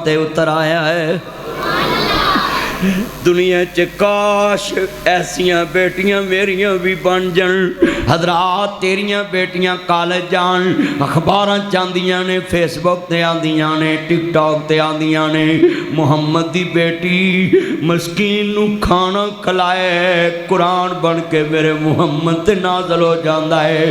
تے اتر آیا ہے۔ دنیا چ کاش ایسیاں بیٹیاں میریاں بھی بن جان۔ حضرات تیریاں بیٹیاں کالج جان، اخباراں چاندیاں نے، فیس بک تے آندیاں نے، ٹک ٹاک تے آندیاں نے، محمد دی بیٹی مسکین نو کھانا کھلائے، قرآن بن کے میرے محمد تے نازل ہو جاندا ہے۔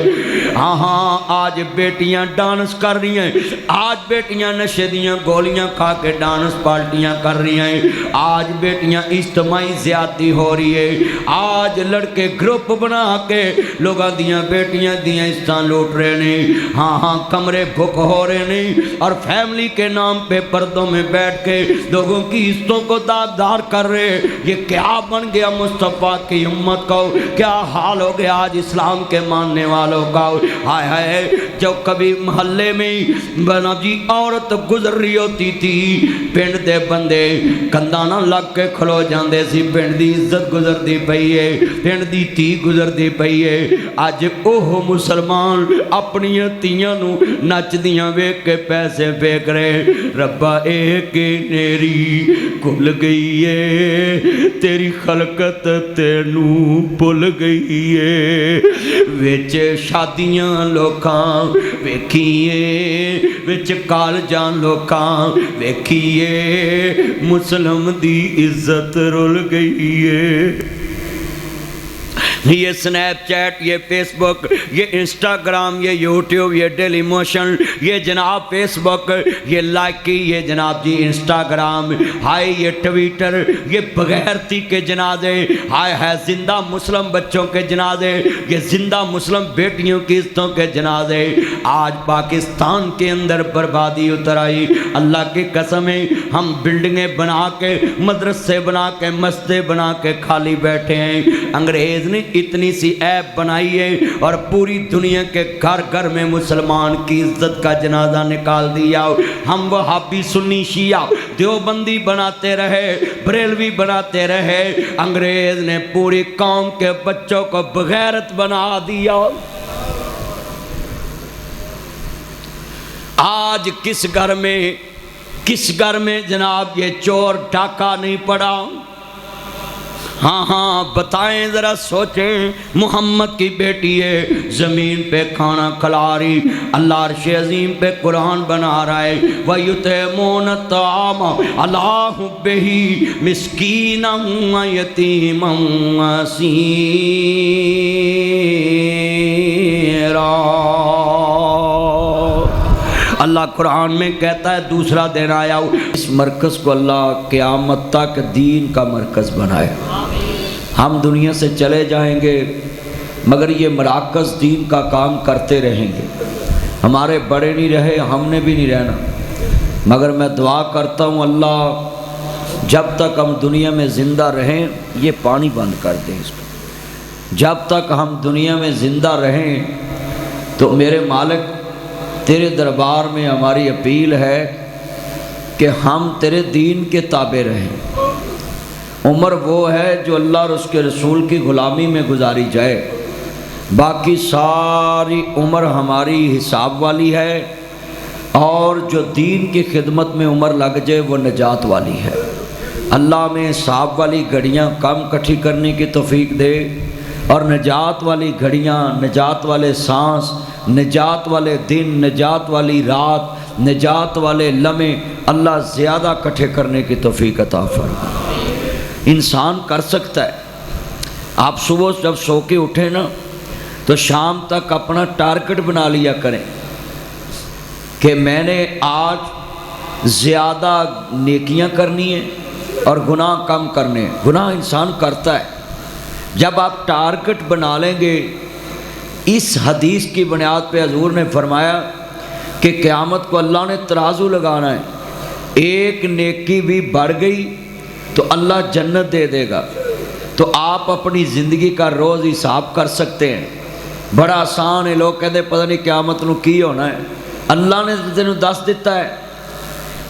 ہاں ہاں آج بیٹیاں ڈانس کر رہی ہیں، آج بیٹیاں نشے دیاں گولیاں کھا کے ڈانس پارٹیاں کر رہی ہیں، آج بیٹیاں اجتماعی زیادتی ہو رہی ہے، آج لڑکے گروپ بنا کے لوگاں دیاں بیٹیاں دیاں عزتاں لوٹ رہے ہیں۔ ہاں ہاں کمرے بک ہو رہے ہیں اور فیملی کے نام پہ پردوں میں بیٹھ کے لوگوں کی عزتوں کو داغدار کر رہے۔ یہ کیا بن گیا مصطفیٰ کی امت کا، کیا حال ہو گیا آج اسلام کے ماننے والوں کا۔ ہائے ہائے جو کبھی محلے میں بنا جی عورت گزر رہی ہوتی تھی، پنڈ دے بندے کندانا لگ کے کھلو جاندے سی، پنڈ دی عزت گزر دی پئی ہے، پنڈ دی تھی گزر دی پئی ہے۔ آج اوہ مسلمان اپنی تیاں نو نچ دیاں ویک کے پیسے پھینک رہے۔ ربا ایک نیری کھل گئی ہے، تیری خلقت تینوں بھل گئی ہے، وچ شادیاں لوکاں ویکھیے، وچ کالجاں لوکاں ویکھیے، مسلم دی عزت رل گئی ہے۔ یہ سنیپ چیٹ، یہ فیس بک، یہ انسٹاگرام، یہ یوٹیوب، یہ ڈیلی موشن، یہ جناب فیس بک، یہ لائکی، یہ جناب جی انسٹاگرام، ہائے یہ ٹویٹر، یہ بغیرتی کے جنازے، ہائے ہائے زندہ مسلم بچوں کے جنازے، یہ زندہ مسلم بیٹیوں کی عزتوں کے جنازے۔ آج پاکستان کے اندر بربادی اتر آئی۔ اللہ کی قسم ہے ہم بلڈنگیں بنا کے، مدرسے بنا کے، مسجدیں بنا کے خالی بیٹھے ہیں۔ انگریز نے اتنی سی عیب بنائی ہے اور پوری دنیا کے گھر گھر میں مسلمان کی عزت کا جنازہ نکال دیا۔ ہم وہابی سنی شیعہ دیوبندی بناتے رہے، بریلوی بناتے رہے، انگریز نے پوری قوم کے بچوں کو بغیرت بنا دیا۔ آج کس گھر میں جناب یہ چور ڈاکہ نہیں پڑا؟ ہاں ہاں بتائیں ذرا سوچیں، محمد کی بیٹی ہے، زمین پہ کھانا کھلا رہی، اللہ عرش عظیم پہ قرآن بنا رہا ہے۔ وَيُطْعِمُونَ الطَّعَامَ عَلَىٰ حُبِّهِ مِسْكِينًا وَيَتِيمًا وَأَسِيرًا۔ اللہ قرآن میں کہتا ہے دوسرا دن آیا ہو، اس مرکز کو اللہ قیامت تک دین کا مرکز بنائے۔ ہم دنیا سے چلے جائیں گے مگر یہ مراکز دین کا کام کرتے رہیں گے۔ ہمارے بڑے نہیں رہے، ہم نے بھی نہیں رہنا، مگر میں دعا کرتا ہوں اللہ جب تک ہم دنیا میں زندہ رہیں، یہ پانی بند کر دیں اس کو، جب تک ہم دنیا میں زندہ رہیں تو میرے مالک تیرے دربار میں ہماری اپیل ہے کہ ہم تیرے دین کے تابع رہیں۔ عمر وہ ہے جو اللہ اور اس کے رسول کی غلامی میں گزاری جائے، باقی ساری عمر ہماری حساب والی ہے، اور جو دین کی خدمت میں عمر لگ جائے وہ نجات والی ہے۔ اللہ میں حساب والی گھڑیاں کم کٹھی کرنے کی توفیق دے، اور نجات والی گھڑیاں، نجات والے سانس، نجات والے دن، نجات والی رات، نجات والے لمحے اللہ زیادہ کٹھے کرنے کی توفیق عطا فرمائے۔ انسان کر سکتا ہے، آپ صبح جب سو کے اٹھیں نا تو شام تک اپنا ٹارگٹ بنا لیا کریں کہ میں نے آج زیادہ نیکیاں کرنی ہیں اور گناہ کم کرنے ہیں۔ گناہ انسان کرتا ہے، جب آپ ٹارگٹ بنا لیں گے، اس حدیث کی بنیاد پہ حضور نے فرمایا کہ قیامت کو اللہ نے ترازو لگانا ہے، ایک نیکی بھی بڑھ گئی تو اللہ جنت دے دے گا۔ تو آپ اپنی زندگی کا روز حساب کر سکتے ہیں، بڑا آسان ہے۔ لوگ کہتے پتہ نہیں قیامت نو کی ہونا ہے، اللہ نے تینوں دس دیتا ہے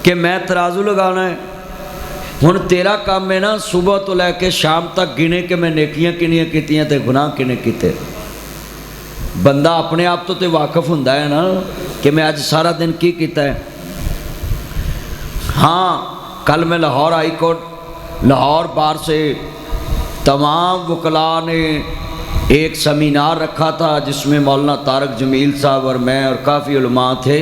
کہ میں ترازو لگانا ہے۔ ہن تیرا کام ہے نا صبح تو لے کے شام تک گنے کہ میں نیکیاں کنیاں کیتیاں تے گناہ کنے کیتے۔ بندہ اپنے آپ تو تے واقف ہوندا ہے نا کہ میں آج سارا دن کی کیتا ہے۔ ہاں کل میں لاہور ہائی کورٹ لاہور بار سے تمام وکلاء نے ایک سیمینار رکھا تھا جس میں مولانا طارق جمیل صاحب اور میں اور کافی علماء تھے.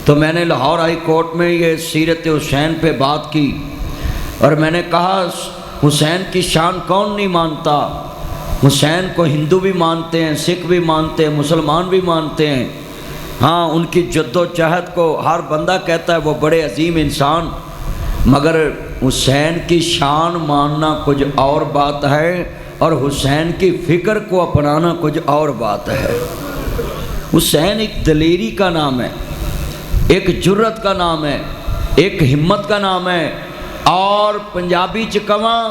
تو میں نے لاہور ہائی کورٹ میں یہ سیرت حسین پہ بات کی اور میں نے کہا حسین کی شان کون نہیں مانتا. حسین کو ہندو بھی مانتے ہیں، سکھ بھی مانتے ہیں، مسلمان بھی مانتے ہیں. ہاں ان کی جد و جہد کو ہر بندہ کہتا ہے وہ بڑے عظیم انسان، مگر حسین کی شان ماننا کچھ اور بات ہے اور حسین کی فکر کو اپنانا کچھ اور بات ہے. حسین ایک دلیری کا نام ہے، ایک جرت کا نام ہے، ایک ہمت کا نام ہے. اور پنجابی چ کواں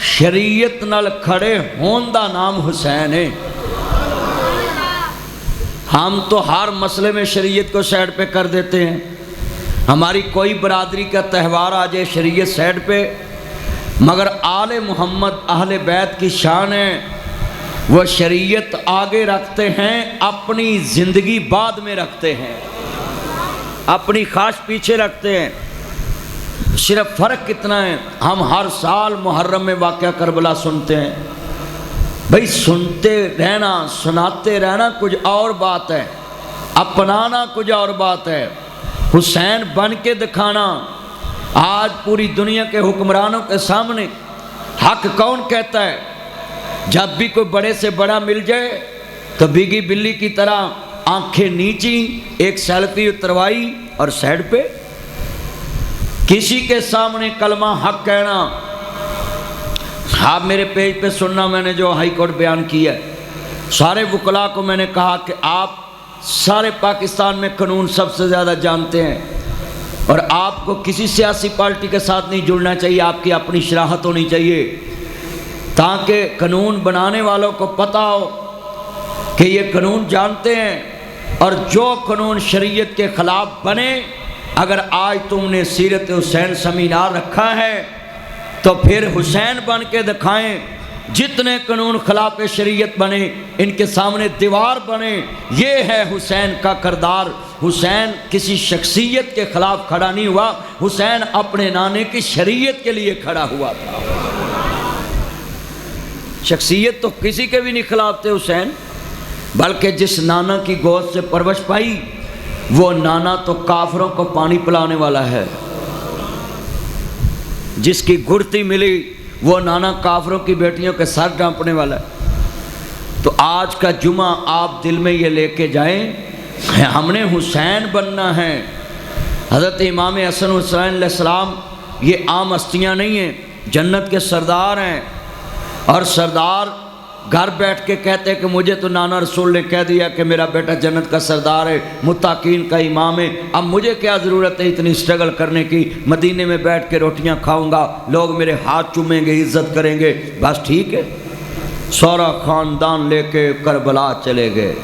شریعت نال کھڑے ہون دا نام حسین ہے. ہم تو ہر مسئلے میں شریعت کو سائڈ پہ کر دیتے ہیں. ہماری کوئی برادری کا تہوار آ جائے شریعت سائڈ پہ، مگر آل محمد اہل بیت کی شان ہے وہ شریعت آگے رکھتے ہیں، اپنی زندگی بعد میں رکھتے ہیں، اپنی خواہش پیچھے رکھتے ہیں. صرف فرق کتنا ہے، ہم ہر سال محرم میں واقعہ کربلا سنتے ہیں. بھئی سنتے رہنا سناتے رہنا کچھ اور بات ہے، اپنانا کچھ اور بات ہے. حسین بن کے دکھانا. آج پوری دنیا کے حکمرانوں کے سامنے حق کون کہتا ہے؟ جب بھی کوئی بڑے سے بڑا مل جائے تو بھیگی بلی کی طرح آنکھیں نیچی، ایک سیلفی اتروائی اور سائڈ پہ. کسی کے سامنے کلمہ حق کہنا. آپ میرے پیج پہ سننا، میں نے جو ہائی کورٹ بیان کیا ہے، سارے وکلاء کو میں نے کہا کہ آپ سارے پاکستان میں قانون سب سے زیادہ جانتے ہیں اور آپ کو کسی سیاسی پارٹی کے ساتھ نہیں جڑنا چاہیے. آپ کی اپنی شراحت ہونی چاہیے تاکہ قانون بنانے والوں کو پتہ ہو کہ یہ قانون جانتے ہیں، اور جو قانون شریعت کے خلاف بنے، اگر آج تم نے سیرت حسین سیمینار رکھا ہے تو پھر حسین بن کے دکھائیں. جتنے قانون خلاف شریعت بنے ان کے سامنے دیوار بنے. یہ ہے حسین کا کردار. حسین کسی شخصیت کے خلاف کھڑا نہیں ہوا، حسین اپنے نانے کی شریعت کے لیے کھڑا ہوا تھا. شخصیت تو کسی کے بھی نہیں خلاف تھے حسین، بلکہ جس نانا کی گود سے پرورش پائی وہ نانا تو کافروں کو پانی پلانے والا ہے. جس کی گڑتی ملی وہ نانا کافروں کی بیٹیوں کے سر ڈانپنے والا ہے. تو آج کا جمعہ آپ دل میں یہ لے کے جائیں، ہم نے حسین بننا ہے. حضرت امام حسن حسین علیہ السلام یہ عام ہستیاں نہیں ہیں، جنت کے سردار ہیں. اور سردار گھر بیٹھ کے کہتے کہ مجھے تو نانا رسول نے کہہ دیا کہ میرا بیٹا جنت کا سردار ہے، متقین کا امام ہے، اب مجھے کیا ضرورت ہے اتنی سٹرگل کرنے کی. مدینے میں بیٹھ کے روٹیاں کھاؤں گا، لوگ میرے ہاتھ چومیں گے، عزت کریں گے، بس ٹھیک ہے. سورا خاندان لے کے کربلا چلے گئے.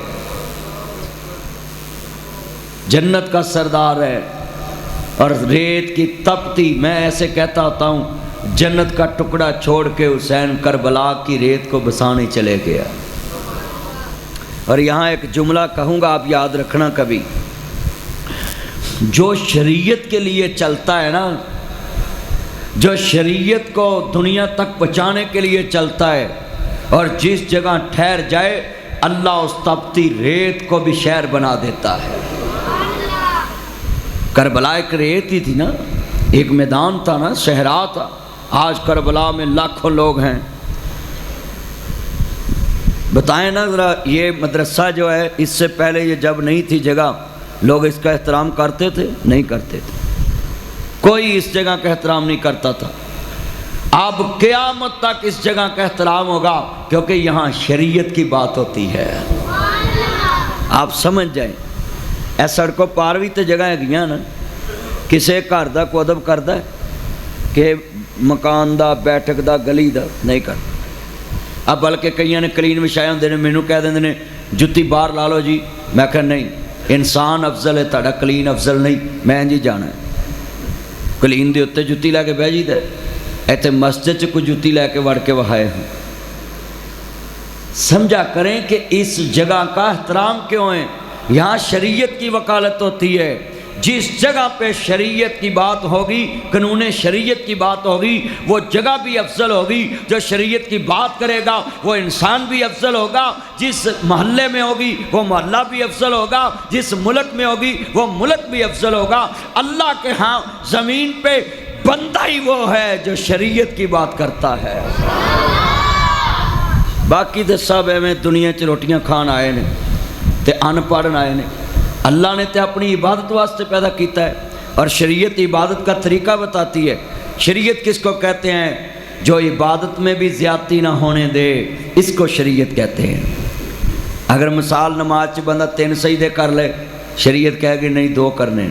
جنت کا سردار ہے اور ریت کی تپتی، میں ایسے کہتا ہوتا ہوں، جنت کا ٹکڑا چھوڑ کے حسین کربلا کی ریت کو بسانے چلے گیا. اور یہاں ایک جملہ کہوں گا، آپ یاد رکھنا کبھی. جو شریعت کے لیے چلتا ہے نا، جو شریعت کو دنیا تک پہنچانے کے لیے چلتا ہے، اور جس جگہ ٹھہر جائے اللہ اس تپتی ریت کو بھی شہر بنا دیتا ہے. کربلا ایک ریت ہی تھی نا، ایک میدان تھا نا، صحرا تھا. آج کربلا میں لاکھوں لوگ ہیں. بتائیں نا ذرا، یہ مدرسہ جو ہے اس سے پہلے یہ جب نہیں تھی جگہ، لوگ اس کا احترام کرتے تھے؟ نہیں کرتے تھے. کوئی اس جگہ کا احترام نہیں کرتا تھا. اب قیامت تک اس جگہ کا احترام ہوگا کیونکہ یہاں شریعت کی بات ہوتی ہے. آپ سمجھ جائیں. اے سڑکوں پار بھی تو جگہ ہے گیا نا، کسے گھر دا کو ادب کردا ہے کہ مکان دا، بیٹھک دا، گلی دا نہیں کرتا. اب بلکہ کئی نے کلین وچھائے ہوندے نے، مینوں کہہ دیندے نے جُتی باہر لا لو جی. میں کہا نہیں، انسان افضل ہے، تہاڈا کلین افضل نہیں. میں جی جانا ہے کلین دے اُتے جُتی لے کے بہ جیدا ہے. ایتھے مسجد چ کوئی جُتی لے کے وڑ کے وہائے ہوں. سمجھا کریں کہ اس جگہ کا احترام کیوں ہے. یہاں شریعت کی وکالت ہوتی ہے. جس جگہ پہ شریعت کی بات ہوگی، قانون شریعت کی بات ہوگی، وہ جگہ بھی افضل ہوگی۔ جو شریعت کی بات کرے گا وہ انسان بھی افضل ہوگا، جس محلے میں ہوگی وہ محلہ بھی افضل ہوگا، جس ملک میں ہوگی وہ ملک بھی افضل ہوگا۔ اللہ کے ہاں زمین پہ بندہ ہی وہ ہے جو شریعت کی بات کرتا ہے۔ باقی تے سب ایویں دنیا چ روٹیاں کھان آئے نے تے ان پڑھ آئے نے۔ اللہ نے تے اپنی عبادت واسطے پیدا کیتا ہے، اور شریعت عبادت کا طریقہ بتاتی ہے۔ شریعت کس کو کہتے ہیں؟ جو عبادت میں بھی زیادتی نہ ہونے دے، اس کو شریعت کہتے ہیں۔ اگر مثال نماز چ بندہ 3 سجدے کر لے، شریعت کہے گی نہیں 2 کرنے۔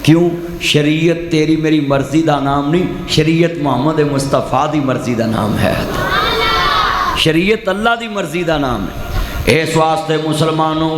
کیوں؟ شریعت تیری میری مرضی دا نام نہیں، شریعت محمد مصطفیٰ دی مرضی دا نام ہے۔ شریعت اللہ دی مرضی دا نام ہے۔ اس واسطے مسلمانوں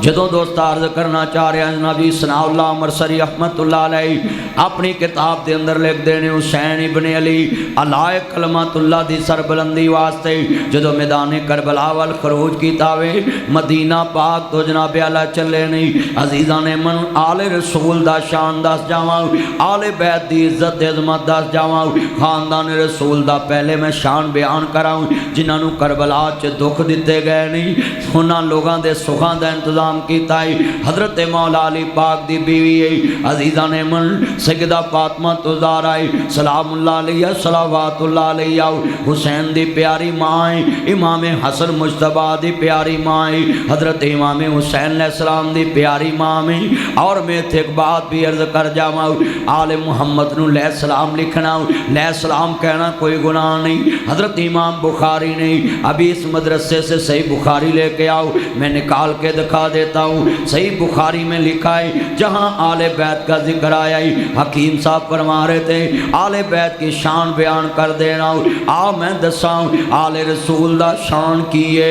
جدوں دوست عرض کرنا چاہ رہے ہیں، جناب ثناء اللہ مرسری رحمت اللہ علیہ اپنی کتاب دے اندر لکھ دینے حسین ابن علی علائے کلمت اللہ دی سربلندی واسطے جدوں میدان کربلا وال خروج کیتا وے، مدینہ پاک تو جناب اعلیٰ چلے نہیں۔ عزیزان من آل رسول دا شان دس جاواں، آل بیت دی عزت عظمت دس جاواں، خاندان رسول دا پہلے میں شان بیان کراؤں جنہاں نو کربلا چ دکھ دتے گئے نہیں، انہاں لوگاں دے سکھاں دا انتظام کیتا ہے۔ حضرت مولا علی پاک دی بیوی ہے عزیزان من سیدہ فاطمہ زہرا سلام اللہ علیہ صلوات اللہ علیہ، حسین دی پیاری ماں ہے، امام حسن مجتبی دی پیاری ماں ہے، حضرت امام حسین علیہ السلام دی پیاری ماں ہے۔ اور میں ایک بات بھی عرض کر جاواں، آل محمد نو علیہ السلام لکھنا علیہ السلام کہنا کوئی گناہ نہیں۔ حضرت امام بخاری نے ابھی اس مدرسے سے صحیح بخاری لے کے آؤ، میں نکال کے دکھا دیتا ہوں۔ صحیح بخاری میں لکھا ہے جہاں آل بیت کا ذکر آیا ہے، حکیم صاحب فرما رہے تھے آل بیت کی شان بیان کر دینا، میں دساں آل رسول دا شان کیے،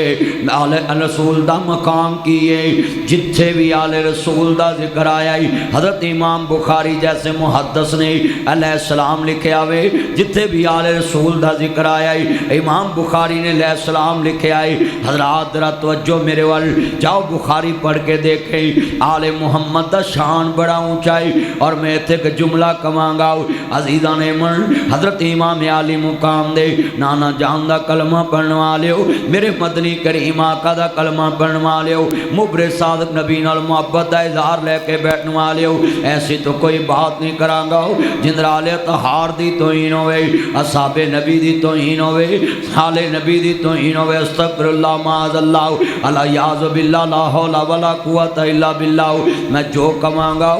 آل رسول دا مقام کیے، جتھے بھی آل رسول دا ذکر آیا ہے حضرت امام بخاری جیسے محدث نے علیہ السلام لکھے آوے، جتھے بھی آل رسول دا ذکر آیا ہے امام بخاری نے علیہ السلام لکھے آئے۔ حضرات ذرا توجہ میرے وال جاؤ، بخاری پڑھ کے دیکھیں، آل محمد دا شان بڑا اونچا ہے۔ اور میں ایک جملہ کہاں گا عزیزان من، حضرت امام علی مقام دے نانا جان دا کلمہ پڑھنے والے ہو، میرے مدنی کریم آقا دا کلمہ پڑھنے والے ہو، مبرر صادق نبی نال محبت دا اظہار لے کے بیٹھنے والے ہو، ایسی تو کوئی بات نہیں کرانگا ہو جندرال طہار دی توہین ہوئے، اصحاب نبی دی توہین ہوئے، حال نبی دی توہین ہوئے، استغفر اللہ معاذ اللہ الیاذ باللہ لا حول ولا قوت الا باللہ۔ میں جو کہاں گا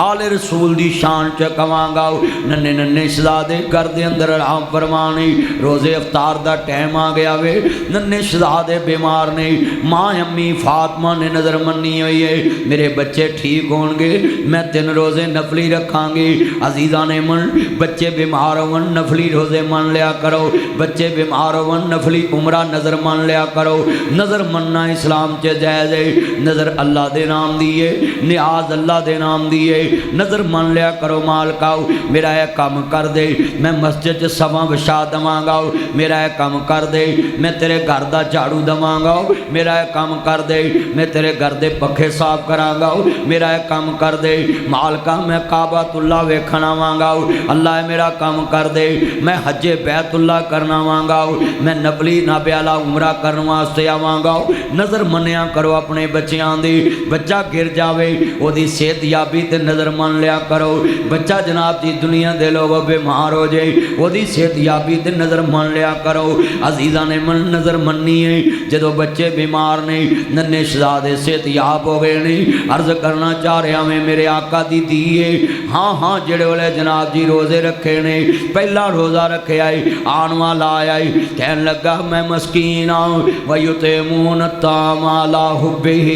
آل رسول دی شان چ کہاں گا، ننے ننے شہزادے گھر دے اندر آرام فرمانی، روزے افطار دا ٹائم آ گیا وے، ننے شہزادے بیمار نے، ماں امی فاطمہ نے نظر منی ہوئی ہے میرے بچے ٹھیک ہون گے، میں 3 روزے نفلی رکھاں گی۔ عزیزان من بچے بیمار ہون نفلی روزے من لیا کرو، بچے بیمار ہون نفلی عمرہ نظر من لیا کرو۔ نظر مننا اسلام چ جائز ہے، نظر اللہ دے نام دیئے، نیاز اللہ دے نام دیئے، نظر من لیا کرو مالکاؤ میرا یہ کام کر دے، میں مسجد سواں بشا دواں گا، میرا یہ کام کر دے، میں تیرے گھر دا جھاڑو دواں گا، میرا یہ کام کر دے، میں تیرے گھر دے پکھے صاف کراں گا، میرا یہ کام کر دے، مالکا میں کعبۃ اللہ ویکھنا وانگا، اللہ میرا کام کر دے، میں حج بیت اللہ کرنا وانگا، میں نفلی نابیالہ عمرہ کرنا واسطے آوانگا۔ نظر منیا کرو اپنے بچیاں دی، بچہ گر جاوے او دی صحت یابی تے نظر من لیا کرو، بچہ جناب دی دنیا دے لوگوں بیمار ہو جائے او دی صحت یابی تے نظر من لیا کرو۔ عزیزان من نظر مننی ہے جدو بچے بیمار نے، ننے شہزادے صحت یاب ہو گئے نہیں، عرض کرنا چاہ رہا میں میرے آقا دی دیئے، ہاں ہاں جڑے والے جناب جی روزے رکھے نے، پہلا روزہ رکھے آئے آنوا لایا ہے، کہنے لگا میں مسکین ہوں وَيُطْعِمُونَ الطَّعَامَ عَلَىٰ حُبِّهِ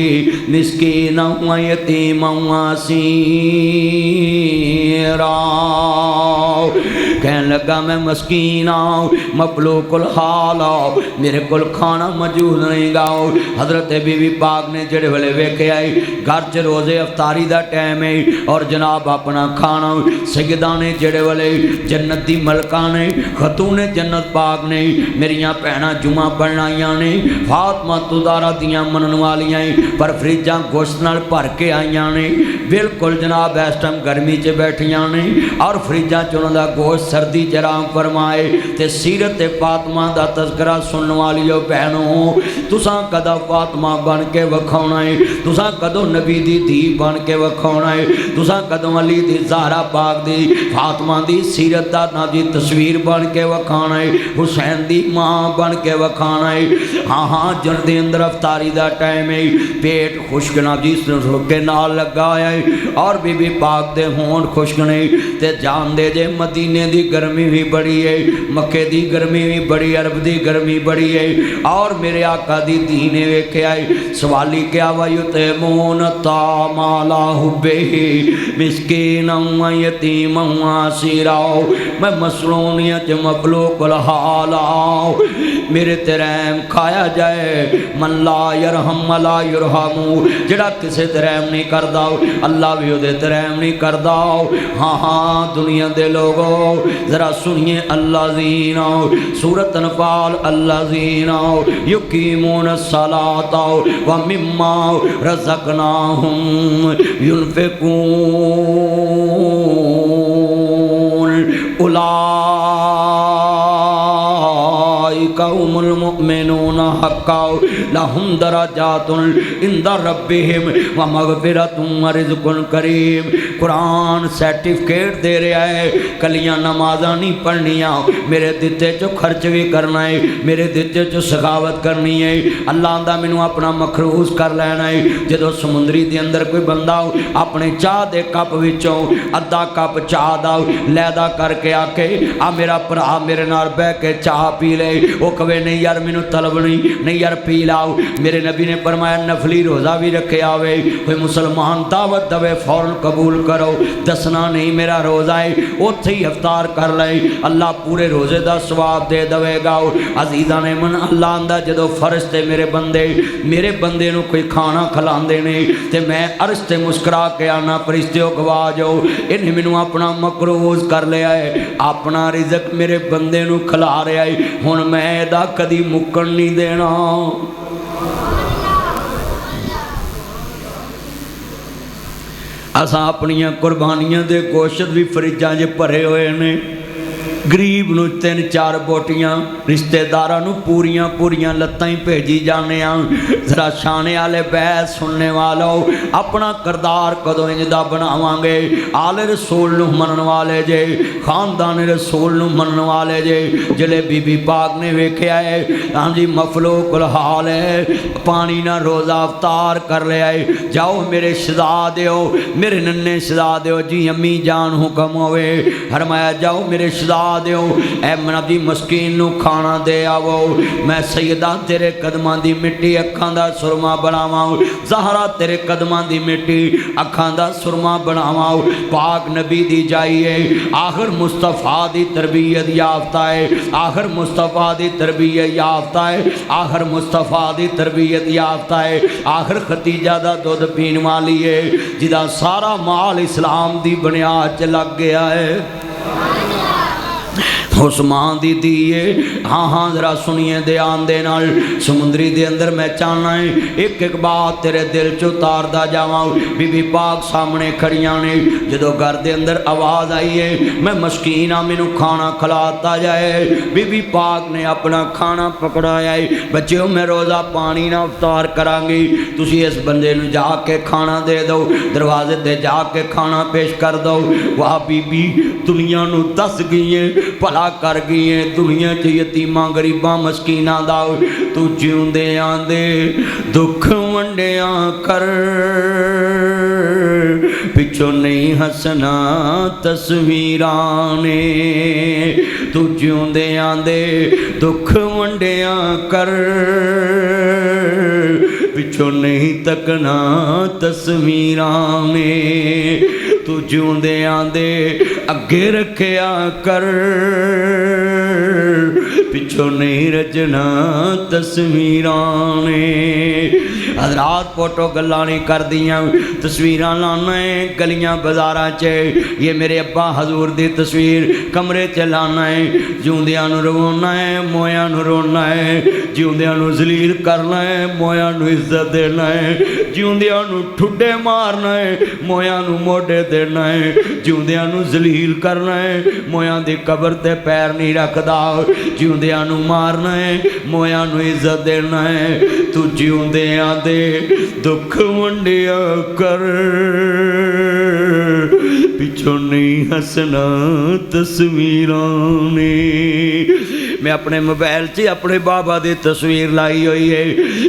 مِسْكِینًا وَیَتِیمًا وَاسِیرًا۔ کہن لگا میں مسکین آؤ مفلوق الحال آؤ میرے کول کھانا موجود نہیں گاؤ حضرت بی بی پاک نے جڑے والے ویکھے آئی گھر چ روزے افطاری دا ٹائم ہے اور جناب اپنا کھانا سیدہ نے جڑے والے جنت دی ملکہ نے خاتون جنت پاک نے میریاں بہناں جمعہ پڑھنائیاں نے فاطمہ تزارہ دیاں منن والیاں پر فریجاں گوشت نال بھر کے آئیاں نے بالکل جناب اس ٹائم گرمی چ بیٹھیاں نے اور فریجاں چ انہاں دا گوشت سردی جرام فرمائے تے سیرت فاطمہ دا تذکرہ سنن والیو بہنوں تساں کدا فاطمہ بن کے وکھاونا ہے تساں کدو نبی دی دھی بن کے وکھاونا ہے تساں کدو علی دی زہرا پاک دی فاطمہ دی سیرت دا نبی تصویر بن کے وکھانا ہے حسین دی ماں بن کے وکھانا ہے ہاں ہاں جن دے اندر افطاری دا ٹائم ہے پیٹ خشک نبی کے نال لگا ہے اور بی بی پاک دے ہون خشک نہیں تے جان دے جے مدینے دی گرمی بھی بڑی ہے مکے دی گرمی بھی بڑی عرب دی گرمی بڑی ہے اور میرے آقا دی دینے ویکھے آئے سوالی کیا وَيُطْعِمُونَ الطَّعَامَ عَلَىٰ حُبِّهِ مِسْكِينًا وَيَتِيمًا وَأَسِيرًا میں مسلونیت مفلوق الحال آؤ میرے ترہم کھایا جائے من لا یرحم لا یرحم جڑا کسے ترہم نہیں کردہ اللہ بھی دے ترہم نہیں کردہ ہاں ہاں دنیا دے لوگوں ذرا سنیے الذین سورۃ انفال الذین یقیمون الصلاۃ ومما رزقناہم ينفقون اولئک هم المؤمنون حقا لهم درجات عند ربهم ومغفرۃ ورزق کریم قرآن سرٹیفکیٹ دے رہا ہے کلیاں نمازاں نہیں پڑھنیاں میرے دتے چو خرچ بھی کرنا ہے میرے دتے چو سخاوت کرنی ہے اللہ آندہ مینوں اپنا مخروص کر لینا ہے جدو سمندری دے اندر کوئی بندہ اپنے چاہ دے کپ وچوں ادھا کپ چاہ دا لیدہ کر کے آکے آ میرا پرا میرے نال بہ کے چاہ پی لے وہ کہے نہیں یار مینوں طلب نہیں یار پی لاؤ میرے نبی نے فرمایا نفلی روزہ بھی رکھے آوے کوئی مسلمان دعوت دوے فوراً قبول کرو دسنا نہیں میرا روزہ ہے اوتھے ہی افطار کر لے اللہ پورے روزے دا ثواب دے دوے گا عزیزاں نے من اللہ آندا جدو فرشتے میرے بندے نو کوئی کھانا کھلاندے نے تے میں عرش تے مسکرا کے آنا فرشتیوں گوا جاؤ انہیں مینوں اپنا مقروض کر لیا ہے اپنا رزق میرے بندے نو کھلا رہا ہے ہن میں دا کدی مکن نہیں دینا اساں اپنیاں قربانیاں دے گوشت بھی فریجاں جے بھرے ہوئے نے گریب نو 3-4 بوٹیاں رشتہ داراں نو پوریاں لتاں ہی بھیجی جانے ذرا شانے والے بیت سننے والو اپنا کردار کدو انج دا بناواں گے آل رسول نو منن والے جے خاندان رسول نو منن والے جے جلے بی بی پاک نے ویکھیا ہے ہاں جی مفلوق الحال ہے پانی نہ روزہ افطار کر لے آئے جاؤ میرے شہزادیو میرے ننے شہزادیو جی امی جان حکم ہوئے فرمایا جاؤ میرے شہزادیو اے منابی مسکین نو کھانا دے آو میں سیدہ تیرے قدماں دی مٹی اکھاں دا سرما بناواں زہرا تیرے قدماں دی مٹی اکھاں دا سرما بناواں پاک نبی دی جائیے آخر مصطفیٰ دی تربیت یافتہ ہے آخر مصطفیٰ دی تربیت یافتہ ہے آخر مصطفیٰ دی تربیت یافتہ ہے آخر ختیجہ دا دودھ پین والی ہے جدا سارا مال اسلام دی بنیاد چ لگ گیا ہے عثمان دی دیئے ہاں ذرا سنیے دے آن دے نال سمندری دے اندر میں چاہنا ہے ایک بات تیرے دل چو تار دا جاواں بی بی پاک سامنے کھڑیاں نے جدو گھر دے اندر آواز آئی ہے میں مسکینہ مینوں کھانا کھلاتا جائے بی بی پاک نے اپنا کھانا پکڑایا ہے بچیوں میں روزہ پانی نہ افطار کران گی تسی اس بندے نو جا کے کھانا دے دو دروازے دے جا کے کھانا پیش کر دو واہ بی بی دنیا نو دس گئی ہیں بھلا کر گئی ہیں دنیا چ یتیماں غریباں مسکیناں دا تو جیوندے آندے دکھ ونڈیاں کر پچھو نہیں ہسنا تصویراں نے تو جیوندے آندے دکھ ونڈیاں کر پچھو نہیں تکنا تصویراں نے تو جیوندے آندے اگے رکھیا کر پچھو نہیں رجنا تصویران حضرات فوٹو گلا نہیں کر دیاں تصویران لانا ہے گلیاں بازاراں چے یہ میرے ابا حضور دی تصویر کمرے چ لانا ہے جیوندیاں نو روانا ہے مویاں نو رونا ہے جیوندیاں نو ذلیل کرنا ہے مویاں نو عزت دینا ہے جیوندیاں نو ٹھڈے مارنا ہے مویاں نو موڈے دینا ہے جیوندیاں نو ذلیل کرنا ہے مویاں دی قبر تے پیر نہیں رکھدا جیوندیاں نو مارنا ہے مویاں نو عزت دینا ہے تو جیوندیاں دے دکھ ونڈیا کر پچھو نہیں ہسنا تصویران میں اپنے موبائل سے اپنے بابا دی تصویر لائی ہوئی ہے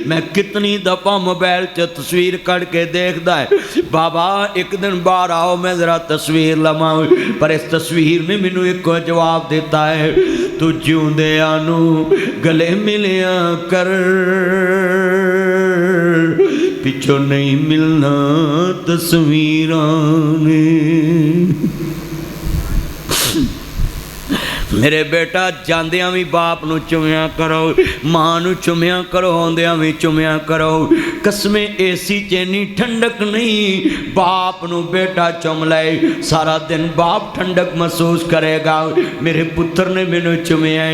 میں کتنی دفعہ موبائل سے تصویر کر کے دیکھتا ہے بابا ایک دن باہر آؤ میں ذرا تصویر لما پر اس تصویر نے مینوں ایک کو جواب دیتا ہے تو جیوندیاں نو گلے ملیا کر پچھو نہیں ملنا تصویران میرے بیٹا جاندیاں بھی باپ نو چومیاں کرو ماں نو چومیاں کرو ہوندیاں بھی چومیاں کرو قسمیں ایسی چینی ٹھنڈک نہیں باپ نو بیٹا چوم لائے سارا دن باپ ٹھنڈک محسوس کرے گا میرے پتر نے مینوں چومیا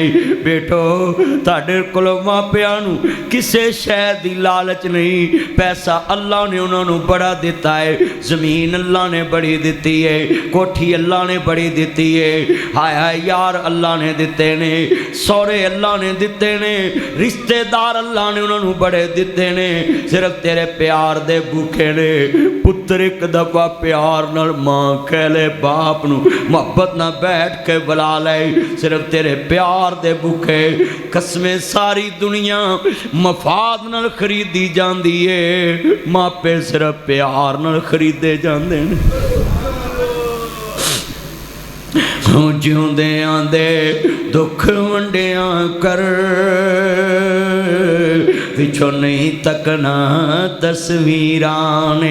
بیٹو تاڈے کولوں ماں پیاں نو کسے شے دی لالچ نہیں پیسہ اللہ نے انہاں نو بڑا دیتا ہے زمین اللہ نے بڑی دیتی ہے کوٹھی اللہ نے بڑی دیتی ہے ہائے ہائے یار اللہ نے دیتے نے سورے اللہ نے دیتے نے رشتے دار اللہ نے انہوں بڑے دیتے نے صرف تیرے پیار دے بھوکے نے پتر ایک دفعہ پیار نال ماں کہہ لے باپ نو محبت نہ بیٹھ کے بلا لے صرف تیرے پیار دے بھوکے قسمیں ساری دنیا مفاد نال خریدی جاندی ہے ماں پہ صرف پیار نال خریدے جاندے نے جیوندیاں دے دکھ ونڈیاں کر پچھو نہیں تکنا تصویران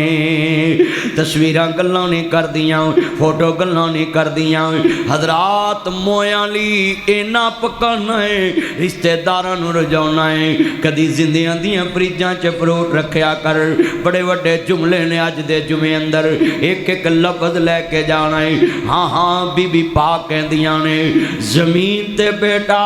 تصویراں گلاں نہیں کر دیاں فوٹو گلاں نہیں کر دیاں حضرات مویاں لی اینا پکانا ہے رشتے داراں نو رجاؤنا ہے کدی زندیاں دیاں فریجاں چ فروٹ رکھیا کر بڑے وڈے جملے نے اج دے جمعے اندر ایک ایک لفظ لے کے جانا ہے ہاں ہاں بی بی پاک کہندیاں نے زمین تے بیٹا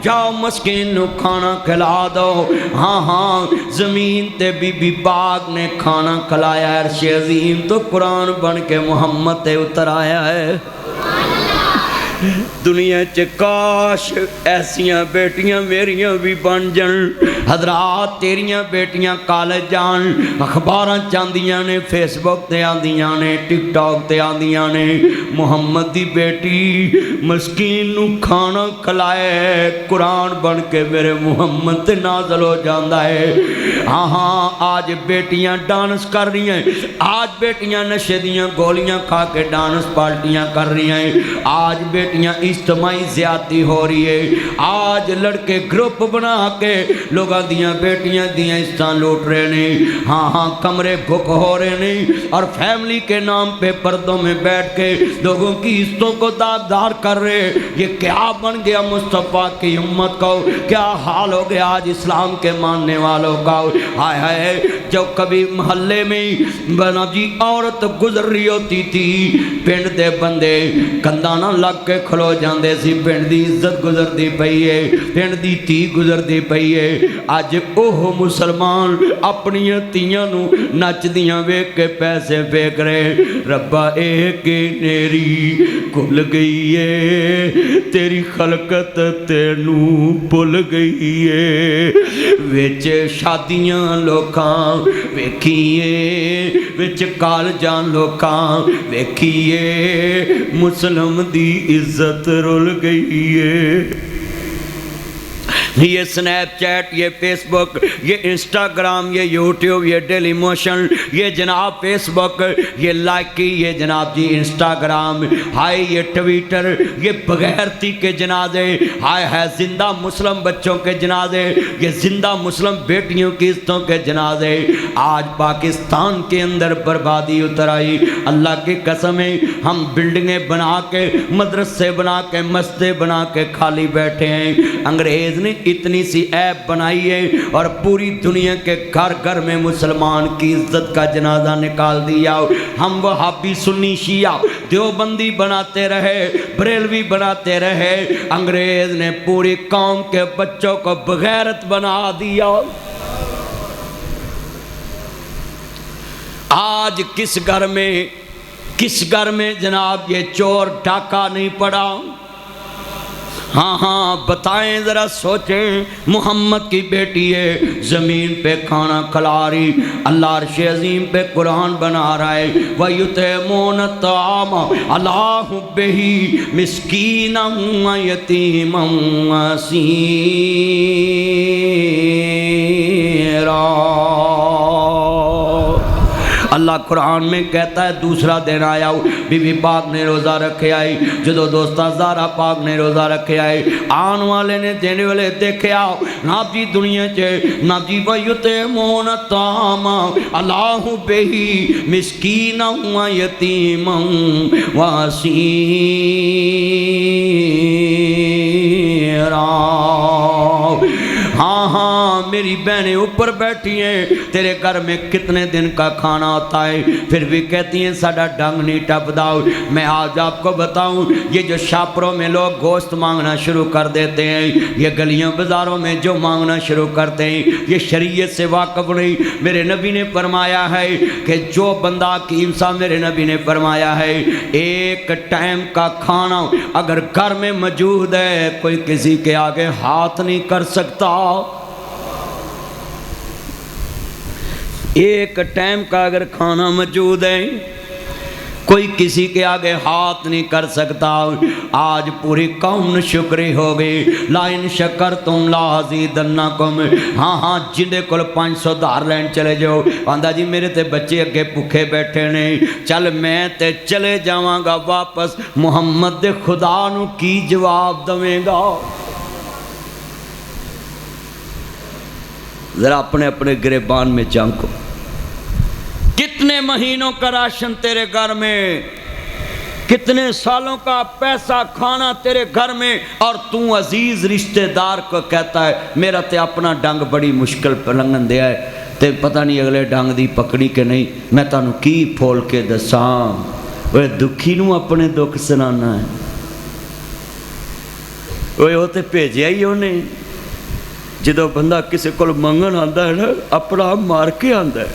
جاؤ مسکین نو کھانا کھلا دو ہاں ہاں زمین تے بی بی پاک نے کھانا کھلایا عرش عظیم تو قرآن بن کے محمد تے اتر آیا ہے دنیا چ کاش ایسیاں بیٹیاں میریاں بھی بن جان حضرات تیریاں بیٹیاں کالج جان اخباراں چاندیاں نے فیس بک تے آندیاں نے ٹک ٹاک تے آندیاں نے محمد دی بیٹی مسکین نو کھانا کھلائے قرآن بن کے میرے محمد تے نازل ہو جاندا ہے ہاں ہاں آج بیٹیاں ڈانس کر رہی ہیں آج بیٹیاں نشے دیاں گولیاں کھا کے ڈانس پارٹیاں کر رہی ہیں آج بیٹیاں اجتماعی زیادتی ہو رہی ہے آج لڑکے گروپ بنا کے لوگاں دیاں بیٹیاں دیاں عزتاں لوٹ رہے ہیں ہاں ہاں کمرے بک ہو رہے ہیں اور فیملی کے نام پہ پردوں میں بیٹھ کے لوگوں کی عزتوں کو داغدار کر رہے یہ کیا بن گیا مصطفیٰ کی امت کو کیا حال ہو گیا آج اسلام کے ماننے والوں کا ہائے ہائے جو کبھی محلے میں بنا جی عورت گزر رہی ہوتی تھی پنڈ دے بندے کندانا لگ کے کھلو جاندے سی پنڈ دی عزت گزر دی پئی ہے پنڈ دی تھی گزر دی پئی ہے آج اوہ مسلمان اپنی تیاں نو نچ دیاں ویک کے پیسے پھینک رہے ربا ایک نیری کھل گئی ہے تیری خلقت تینوں بھول گئی ہے وچ شادیاں لوکاں ویکھیے وچ کالجاں لوکاں ویکھیے مسلم دی عزت رول گئی ہے یہ سنیپ چیٹ، یہ فیس بک، یہ انسٹاگرام، یہ یوٹیوب، یہ ڈیلی موشن، یہ جناب فیس بک، یہ لائکی، یہ جناب جی انسٹاگرام، ہائے یہ ٹویٹر، یہ بغیرتی کے جنازے، ہائے ہے زندہ مسلم بچوں کے جنازے، یہ زندہ مسلم بیٹیوں کی عزتوں کے جنازے۔ آج پاکستان کے اندر بربادی اتر آئی۔ اللہ کی قسمیں ہم بلڈنگیں بنا کے، مدرسے بنا کے، مسجدیں بنا کے خالی بیٹھے ہیں۔ انگریز نے اتنی سی ایپ بنائی ہے اور پوری دنیا کے گھر گھر میں مسلمان کی عزت کا جنازہ نکال دیا۔ ہم وہابی، سنی، شیعہ، دیوبندی بناتے رہے، بریلوی بناتے رہے، انگریز نے پوری قوم کے بچوں کو بغیرت بنا دیا۔ آج کس گھر میں جناب یہ چور ڈاکہ نہیں پڑا؟ ہاں بتائیں ذرا، سوچیں۔ محمد کی بیٹی ہے، زمین پہ کھانا کھلا رہی، اللہ عرش عظیم پہ قرآن بنا رہا ہے۔ وَيُطْعِمُونَ الطَّعَامَ عَلَىٰ حُبِّهِ مِسْكِينًا وَيَتِيمًا وَأَسِيرًا۔ اللہ قرآن میں کہتا ہے دوسرا دن آیا، بی بی پاک نے روزہ رکھے آئی، جدو دوستہ زارہ پاک نے روزہ رکھے آئی، آن والے نے دینے والے دیکھے آؤ ناب جی دنیا چے ناب جی وَيُطْعِمُونَ الطَّعَامَ عَلَىٰ حُبِّهِ مِسْكِينًا وَيَتِيمًا وَأَسِيرًا۔ ہاں میری بہنیں اوپر بیٹھی ہیں، تیرے گھر میں کتنے دن کا کھانا ہوتا ہے، پھر بھی کہتی ہیں ساڑھا ڈنگ نہیں ٹپ داؤ۔ میں آج آپ کو بتاؤں، یہ جو شاپروں میں لوگ گوشت مانگنا شروع کر دیتے ہیں، یہ گلیوں بازاروں میں جو مانگنا شروع کرتے ہیں، یہ شریعت سے واقف نہیں۔ میرے نبی نے فرمایا ہے کہ جو بندہ کی انسان، میرے نبی نے فرمایا ہے ایک ٹائم کا کھانا اگر گھر میں موجود ہے، کوئی کسی کے آگے ہاتھ نہیں کر سکتا۔ ایک ٹائم کا اگر کھانا موجود ہے، کوئی کسی کے آگے ہاتھ نہیں کر سکتا۔ آج پوری قوم شکری ہو گئی، لَإِن شَكَرْتُمْ لَأَزِيدَنَّكُمْ۔ ہاں جندے کل 500 دھار لین چلے جاؤ، آندہ جی میرے تے بچے اگے بھوکے بیٹھے نہیں، چل میں تے چلے جاواں گا واپس، محمد دے خدا نو کی جواب دویں گا؟ ذرا اپنے اپنے گریبان میں جھانکو، کتنے مہینوں کا راشن تیرے گھر میں، کتنے سالوں کا پیسہ کھانا تیرے گھر میں، اور تو عزیز رشتہ دار کو کہتا ہے میرا تے اپنا ڈنگ بڑی مشکل پر لنگن دیا ہے، تے پتہ نہیں اگلے ڈنگ دی پکڑی کے نہیں، میں تانوں کی پھول کے دساں، وہ دکھی نو اپنے دکھ سنانا ہے، وہ ہوتے بھیجیا ہی انہیں۔ جدو بندہ کسی کو منگن آندا ہے نا، اپنا آپ مار کے آندا ہے،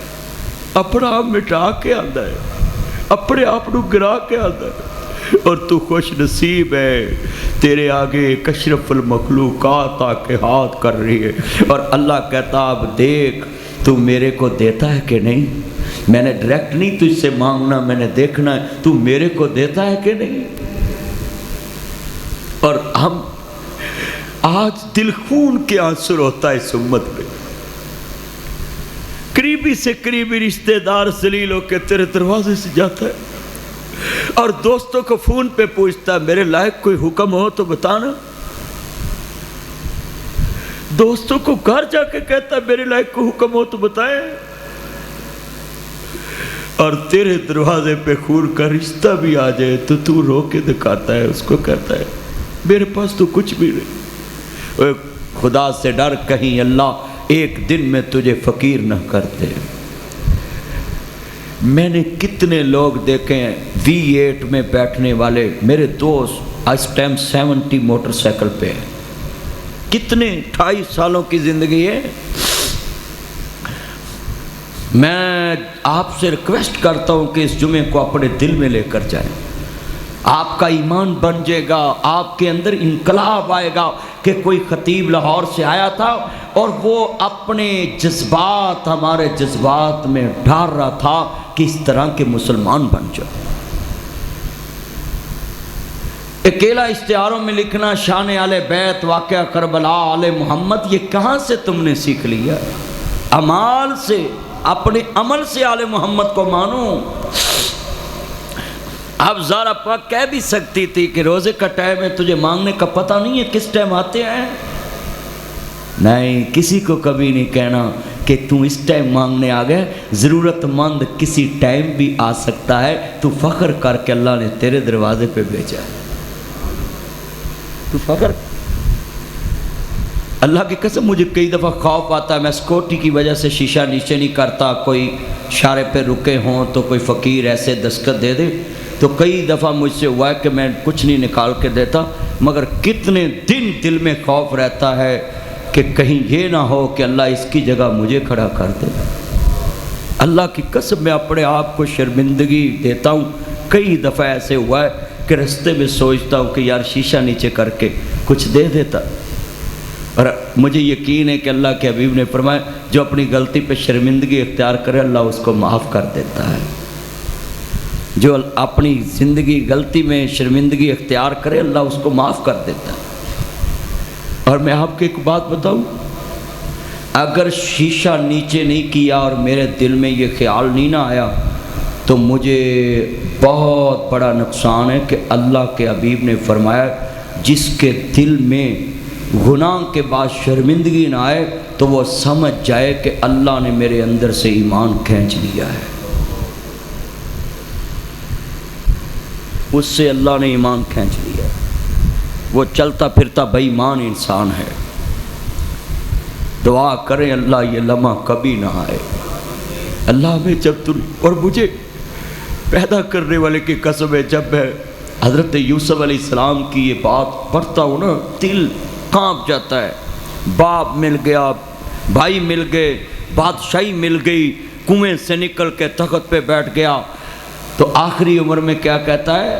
اپنا آپ مٹا کے آندا ہے، اپنے آپ نو گرا کے آندا ہے، اور تو خوش نصیب ہے، تیرے آگے ایک اشرف المخلوقات آ کے ہاتھ کر رہی ہے، اور اللہ کہتا اب دیکھ تو میرے کو دیتا ہے کہ نہیں، میں نے ڈائریکٹ نہیں تجھ سے مانگنا، میں نے دیکھنا ہے تو میرے کو دیتا ہے کہ نہیں۔ اور ہم آج دل خون کے آنسر ہوتا ہے اس امت میں، قریبی سے قریبی رشتہ دار ذلیل ہو کے تیرے دروازے سے جاتا ہے اور دوستوں کو فون پہ پوچھتا ہے میرے لائق کوئی حکم ہو تو بتانا، دوستوں کو گھر جا کے کہتا ہے میرے لائق کوئی حکم ہو تو بتائیں، اور تیرے دروازے پہ خون کا رشتہ بھی آ جائے تو تو رو کے دکھاتا ہے، اس کو کہتا ہے میرے پاس تو کچھ بھی نہیں۔ خدا سے ڈر، کہیں اللہ ایک دن میں تجھے فقیر نہ کرتے۔ میں نے کتنے لوگ دیکھے ہیں V8 میں بیٹھنے والے، میرے دوست اس ٹائم 70 موٹر سائیکل پہ ہیں، کتنے 28 سالوں کی زندگی ہے۔ میں آپ سے ریکویسٹ کرتا ہوں کہ اس جمعے کو اپنے دل میں لے کر جائیں، آپ کا ایمان بن جائے گا، آپ کے اندر انقلاب آئے گا کہ کوئی خطیب لاہور سے آیا تھا اور وہ اپنے جذبات ہمارے جذبات میں ڈال رہا تھا کہ اس طرح کے مسلمان بن جائے۔ اکیلا اشتہاروں میں لکھنا شان آل بیت، واقعہ کربلا، آل محمد، یہ کہاں سے تم نے سیکھ لیا؟ اعمال سے، اپنے عمل سے آل محمد کو مانو۔ اب زارا پاک کہہ بھی سکتی تھی کہ روزے کا ٹائم ہے، تجھے مانگنے کا پتہ نہیں ہے کس ٹائم آتے ہیں؟ نہیں، کسی کو کبھی نہیں کہنا کہ تم اس ٹائم مانگنے آ گئے، ضرورت مند کسی ٹائم بھی آ سکتا ہے، تو فخر کر کے اللہ نے تیرے دروازے پہ بھیجا ہے، تو فخر۔ اللہ کی قسم مجھے کئی دفعہ خوف آتا ہے، میں سکیورٹی کی وجہ سے شیشہ نیچے نہیں کرتا، کوئی اشارے پہ رکے ہوں تو کوئی فقیر ایسے دستخط دے دے، تو کئی دفعہ مجھ سے ہوا ہے کہ میں کچھ نہیں نکال کے دیتا، مگر کتنے دن دل میں خوف رہتا ہے کہ کہیں یہ نہ ہو کہ اللہ اس کی جگہ مجھے کھڑا کر دے۔ اللہ کی قسم میں اپنے آپ کو شرمندگی دیتا ہوں، کئی دفعہ ایسے ہوا ہے کہ رستے میں سوچتا ہوں کہ یار شیشہ نیچے کر کے کچھ دے دیتا، اور مجھے یقین ہے کہ اللہ کے حبیب نے فرمایا جو اپنی غلطی پہ شرمندگی اختیار کرے اللہ اس کو معاف کر دیتا ہے، جو اپنی زندگی غلطی میں شرمندگی اختیار کرے اللہ اس کو معاف کر دیتا ہے۔ اور میں آپ کو ایک بات بتاؤں، اگر شیشہ نیچے نہیں کیا اور میرے دل میں یہ خیال نہیں نہ آیا تو مجھے بہت بڑا نقصان ہے کہ اللہ کے حبیب نے فرمایا جس کے دل میں گناہ کے بعد شرمندگی نہ آئے تو وہ سمجھ جائے کہ اللہ نے میرے اندر سے ایمان کھینچ لیا ہے، اس سے اللہ نے ایمان کھینچ لیا ہے، وہ چلتا پھرتا بے ایمان انسان ہے۔ دعا کریں اللہ یہ لمحہ کبھی نہ آئے، اللہ میں جب تم اور مجھے پیدا کرنے والے کی قسم ہے، جب میں حضرت یوسف علیہ السلام کی یہ بات پڑھتا ہوں نا دل کانپ جاتا ہے، باپ مل گیا، بھائی مل گئے، بادشاہی مل گئی، کنویں سے نکل کے تخت پہ بیٹھ گیا، تو آخری عمر میں کیا کہتا ہے؟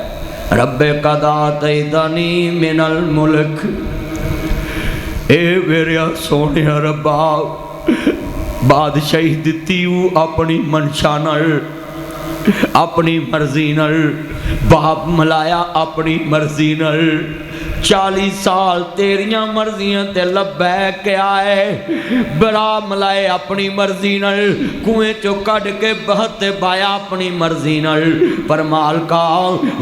رب قد آتیتنی من الملک، اے میرے سونے ربا بادشاہی دتی ہوں اپنی منشا نال، اپنی مرضی نال، باپ ملایا اپنی مرضی نال، 40 سال تیریاں مرضیاں تے لبیک کے آئے، بڑا ملائے اپنی مرضی نال، کنویں چو کڈ کے بہت بایا اپنی مرضی نال، پر مالکا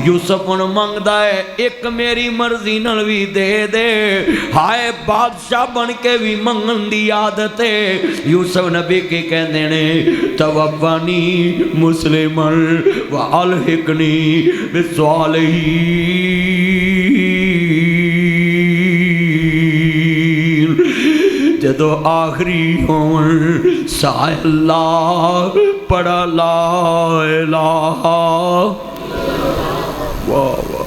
یوسف ان منگدا ہے ایک میری مرضی نال بھی دے دے، ہائے بادشاہ بن کے بھی منگن دی عادت ہے۔ یوسف نبی کی کہندے نے توفنی مسلمن والحقنی بالصالحین، جدو آخری ہون سائے اللہ پڑا لا الہ، واہ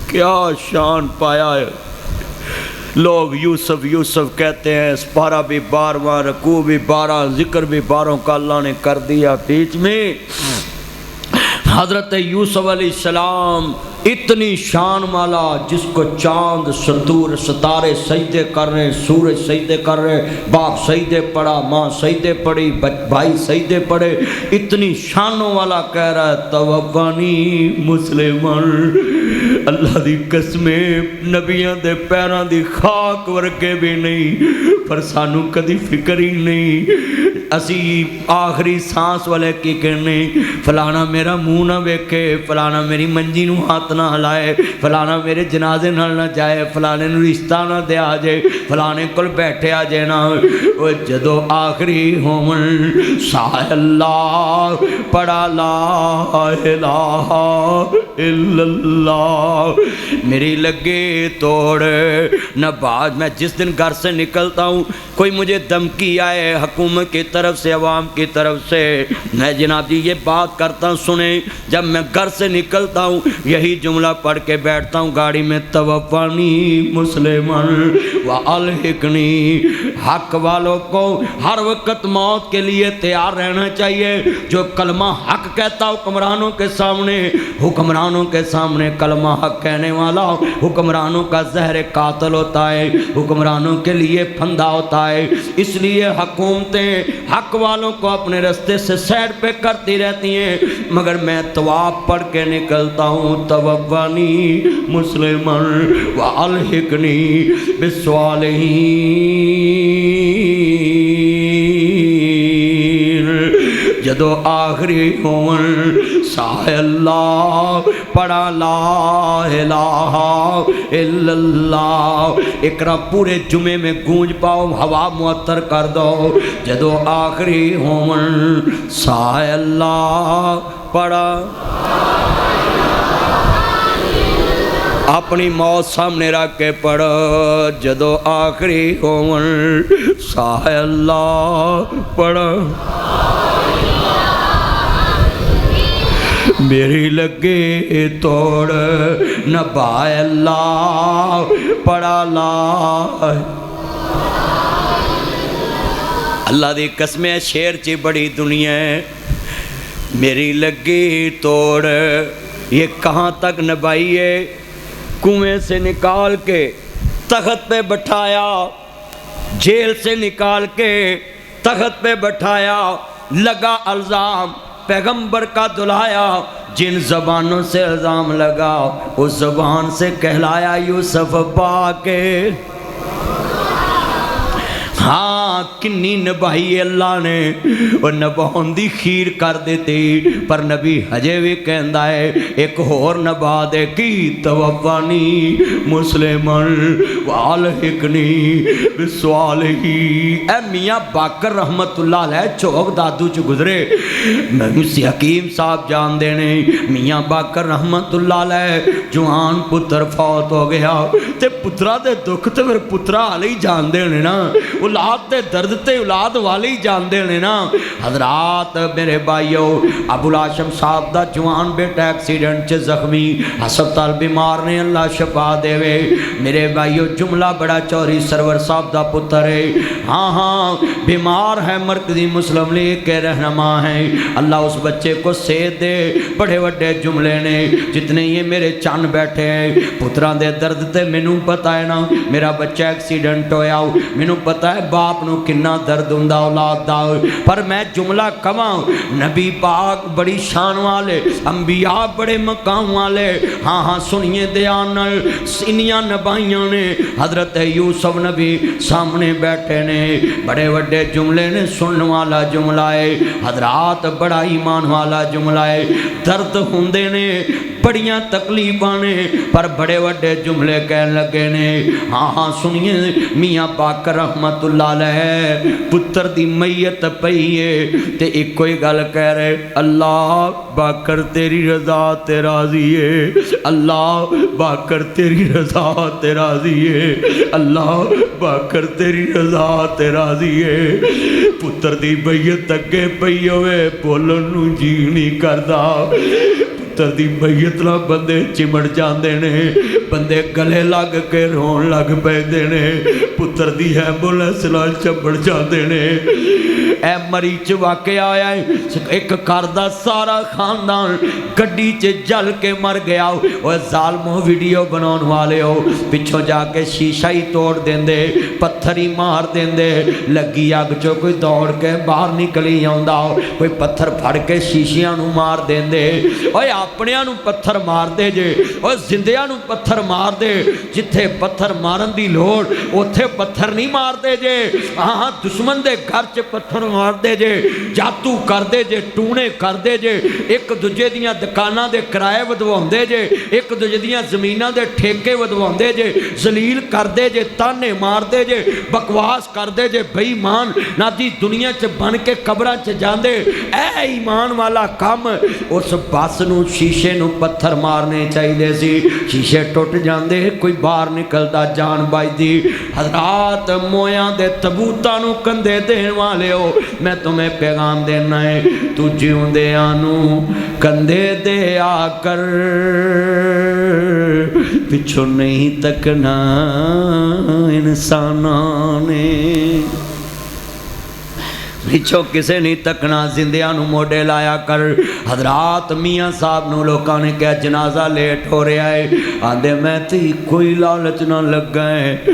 کیا شان پایا ہے۔ لوگ یوسف یوسف کہتے ہیں، سپارہ بھی 12واں، رکوع بھی 12، ذکر بھی 12 کا اللہ نے کر دیا۔ بیچ میں حضرت یوسف علیہ السلام اتنی شان والا جس کو چاند ستارے سجدے کر رہے، سورج سجدے کر رہے، باپ سجدے پڑا، ماں سجدے پڑی، بھائی سجدے پڑے، اتنی شانوں والا کہہ رہا ہے توفنی مسلمن۔ اللہ دی قسمیں نبیاں دے پیراں دی خاک ورگے بھی نہیں، پر سانو کدی فکر ہی نہیں۔ اسی آخری سانس والے کی کہنے فلانا میرا منہ نہ ویکھے، فلانا میری منجی نو ہاتھ نہ ہلائے، فلانا میرے جنازے نال نہ جائے، فلانے نو رشتہ نہ دے آ جائے، فلانے کول بیٹھے آ جائے نا۔ وہ جدو آخری ہون سائے اللہ پڑا لا الہ الا اللہ، میری لگے توڑ نہ بعد۔ میں جس دن گھر سے نکلتا ہوں کوئی مجھے دھمکی آئے حکومت کی طرف سے، عوام کی طرف سے، میں جناب جی یہ بات کرتا ہوں سنیں، جب میں گھر سے نکلتا ہوں یہی جملہ پڑھ کے بیٹھتا ہوں گاڑی میں، توفنی مسلمن والحقنی۔ حق والوں کو ہر وقت موت کے لیے تیار رہنا چاہیے۔ جو کلمہ حق کہتا حکمرانوں کے سامنے، حکمرانوں کے سامنے کلمہ حق کہنے والا حکمرانوں کا زہر قاتل ہوتا ہے، حکمرانوں کے لیے پھندا مسئلہ ہوتا ہے، اس لیے حکومتیں حق والوں کو اپنے راستے سے سائڈ پہ کرتی رہتی ہیں، مگر میں طواف پڑھ کے نکلتا ہوں، توفنی مسلما والحقنی بالصالحین۔ جدو آخری ہون ساہ اللہ پڑھا لا الہ الا اللہ، اقرا پورے جمعے میں گونج پاؤ، ہوا معطر کر دو۔ جدو آخری ہون ساہ اللہ پڑھا، اپنی موت سامنے رکھ کے پڑھو، جدو آخری ہون ساہ اللہ پڑھا، میری لگے توڑ نبھا اللہ پڑھا لا۔ اللہ دی قسمیں شیر چی بڑی دنیا ہے، میری لگی توڑ یہ کہاں تک نبھائیے، کنویں سے نکال کے تخت پہ بٹھایا، جیل سے نکال کے تخت پہ بٹھایا، لگا الزام پیغمبر کا دلایا، جن زبانوں سے الزام لگا اس زبان سے کہلایا یوسف پاک۔ ہاں کنی نبھائی اللہ نے، اور نبھاؤں دی خیر کر دیتی، پر نبی ہجے بھی کہندا ہے ایک اور نبھا دے کی، توفنی مسلما والحقنی بالصالحین۔ اے میاں باقر رحمت اللہ علیہ چوک دادو چ گزرے، موسی حکیم صاحب جان دینے، میاں باقر رحمت اللہ علیہ جوان پتر فوت ہو گیا، تے پترا دے دکھ تے میرے پترا علی جان دینے نا، اولاد دے درد تے اولاد والی جان دینے نا۔ حضرات میرے بھائیو، ابو الہاشم صاحب دا جوان بیٹا ایکسیڈنٹ چ زخمی، ہسپتال بیمار نے، اللہ شفا دے وے۔ میرے بھائیو جملہ بڑا چوری سرور صاحب دا پتر ہے، ہاں ہاں بیمار ہے، مرکزی مسلم لیگ کے رہنما ہیں، اللہ اس بچے کو صحت دے۔ بڑے وڈے جملے نے جتنے یہ میرے چان بیٹھے ہیں، پتران دے درد تے مینوں پتہ ہے نا، میرا بچہ ایکسیڈنٹ ہویا، مینوں پتہ ہے باپ نو کنا درد ہوندا اولاد دا، پر میں جملہ کواں، نبی پاک بڑی شان والے، انبیاء بڑے مقام والے، ہاں ہاں سنیے دھیان نال، انیاں نبائیاں نے، حضرت یوسف نبی سامنے بیٹھے نے، بڑے وڈے جملے نے، سنن والا جملہ ہے حضرات، بڑا ایمان والا جملہ ہے، درد ہوندے نے، بڑیاں تکلیفاں نے، پر بڑے وڈے جملے کہن لگے نے، ہاں ہاں سنیے میاں باقر رحمت اللہ علیہ پتر دی میت پئیے تے ایک کوئی گل کہہ رہے، اللہ باقر تیری رضا تے راضی ہے، اللہ باقر تیری رضا تے راضی ہے، اللہ باقر تیری رضا تے راضی ہے۔ پتر دی میت اگے پئی ہوئے بولن نو جی نہیں کردا، پتر دی میت نہ بندے چمڑ جاندے نے، بندے گلے لگ کے رون لگ پیندے نے، پتر دی ایمبولینس نال چمڑ جاندے نے۔ اے مریچ واقعہ آیا ہے، ایک کردہ سارا خاندان گڈی چ جل کے مر گیا، وہ ظالموں ویڈیو بناؤن والے ہو، پچھو جا کے شیشہ ہی توڑ دیندے، پتھر ہی مار دیندے، لگی آگ چو کوئی دوڑ کے باہر نکلی آندا، کوئی پتھر پھڑ کے شیشیاں نو مار دیندے۔ اوے اپنیاں نو پتھر مار دے جے، اوے زندیاں نو پتھر مار دے، جتھے پتھر مارن دی لوڑ اوتھے پتھر نہیں مار دے جے، ہاں دشمن دے گھر چ پتھر مار دے جے، جاتو کر دے جے، ٹونے کر دے جے، ایک دوجے دیاں دکاناں دے کرائے ودواؤں دے جے، ایک دوجے دیاں زمیناں دے ٹھیکے ودواؤں دے جے، ذلیل کر دے جے، تانے مار دے جے، بکواس کر دے جے، بے ایمان نہ دی دنیا چ بن کے قبراں چ جاندے۔ اے ایمان والا کام اس بس نو شیشے نو پتھر مارنے چاہیے سی، شیشے ٹوٹ جاندے، کوئی باہر نکلدا جان بائی دی۔ حضرات مویاں دے تبوتاں نو کندے دین والے ہو، میں تمہیں پیغام دینا ہے، تو جیوندیاں نو کندے دے آ کر، پچھو نہیں تکنا انساناں نے، پچھو کسے نہیں تکنا، زندیاں نو موڑے لایا کر۔ حضرات میاں صاحب نو لوکاں نے کہا جنازہ لیٹ ہو رہا ہے، آندے میں تی کوئی لالچ نہ لگ گئے،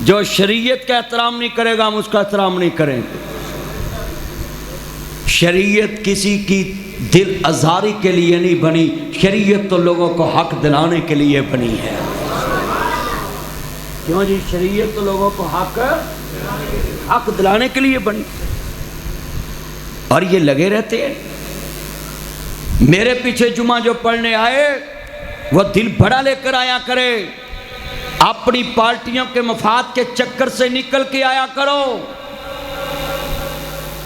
جو شریعت کا احترام نہیں کرے گا ہم اس کا احترام نہیں کریں گے۔ شریعت کسی کی دل آزاری کے لیے نہیں بنی، شریعت تو لوگوں کو حق دلانے کے لیے بنی ہے۔ کیوں جی؟ شریعت تو لوگوں کو حق دلانے کے لیے بنی، اور یہ لگے رہتے ہیں۔ میرے پیچھے جمعہ جو پڑھنے آئے وہ دل بڑا لے کر آیا کرے، اپنی پارٹیوں کے مفاد کے چکر سے نکل کے آیا کرو۔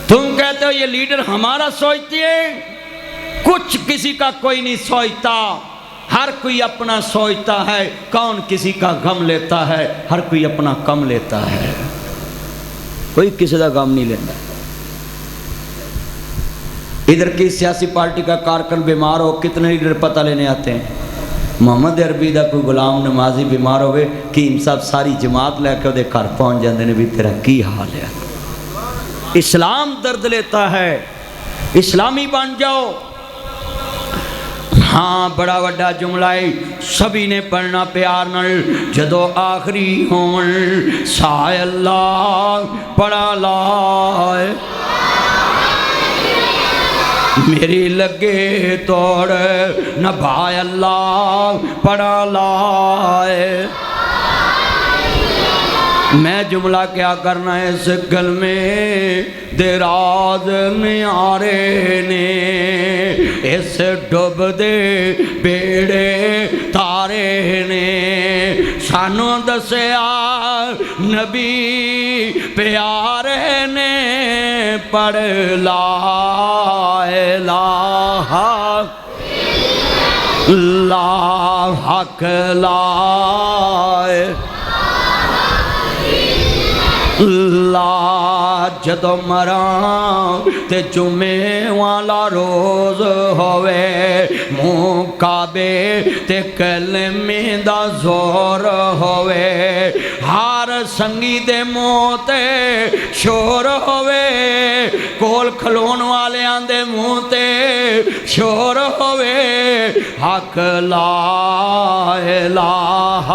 تم کہتے ہو یہ لیڈر ہمارا سوچتی ہے، کچھ کسی کا کوئی نہیں سوچتا، ہر کوئی اپنا سوچتا ہے۔ کون کسی کا غم لیتا ہے؟ ہر کوئی اپنا کم لیتا ہے، کوئی کسی کا غم نہیں لیتا۔ ادھر کی سیاسی پارٹی کا کارکن بیمار ہو، کتنے لیڈر پتہ لینے آتے ہیں۔ محمد عربی دا کوئی غلام نمازی بیمار ہوئے، حکیم صاحب ساری جماعت لے کے وہ گھر پہنچ جاندے نے بھی تیرا کی حال ہے۔ اسلام درد لیتا ہے، اسلامی بن جاؤ۔ ہاں بڑا وڈا جملہ ہے، سبھی نے پڑھنا پیار نال۔ جدو آخری ہون سائے اللہ پڑھا لائے، میری لگے توڑ نبھائے اللہ پڑھا لائے۔ میں جملہ کیا کرنا ہے اس گل میں دراز نیارے نے، اس ڈوب دے بیڑے تارے نے، سانو دسیا نبی پیارے نے، پڑھ لا الہ لا حق لائے لا۔ جدو مراں تے جمعے والا روز ہوئے، منہ کعبے تے کلمے دا زور ہوئے، ہار سنگی دے منہ تے شور ہوئے، کول کھلون والیاں دے منہ تے شور ہوئے، حق لا الہ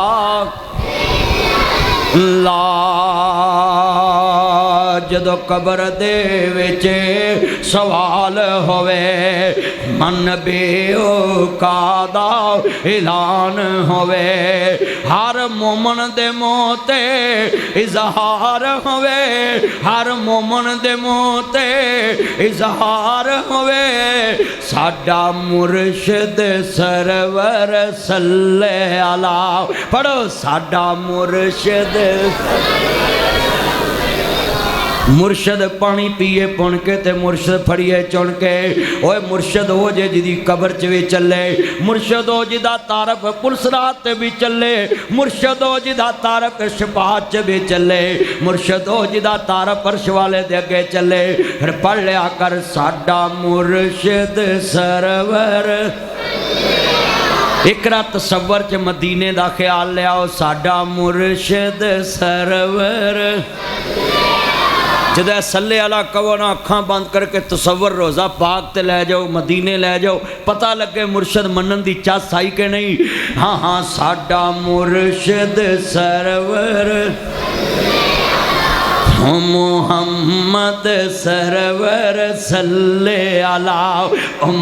لا۔ جدو قبر دے وچے سوال ہوئے، من نبیو کا دا اعلان ہوئے، ہر مومن دے منہ تے اظہار ہوئے، ہر مومن دے منہ تے اظہار ہوئے، ساڈا مرشد سرور صلی اللہ، پڑھو ساڈا مرشد۔ مرشد پانی پیے پن کے تے مرشد پھڑیے چن کے، اوے مرشد ہو جے جدی قبر چ بھی چلے، مرشد ہو جدا تعارف پولیس رات بھی چلے، مرشد ہو جدا تعارف شفاعت چ بھی چلے، مرشد ہو جدا تعارف عرش والے دے اگے چلے۔ پھر پڑھ لیا کر ساڈا مرشد سرور، اقرا تصور چ مدینے دا خیال لیاؤ، ساڈا مرشد سرور۔ جدہ صلی اللہ کہو نا اکھاں بند کر کے تصور روزہ پاک تے لے جاؤ، مدینے لے جاؤ، پتہ لگے مرشد منن دی چاس آئی کہ نہیں۔ ہاں ہاں ساڈا مرشد سرور محمد سرور صلی اللہ،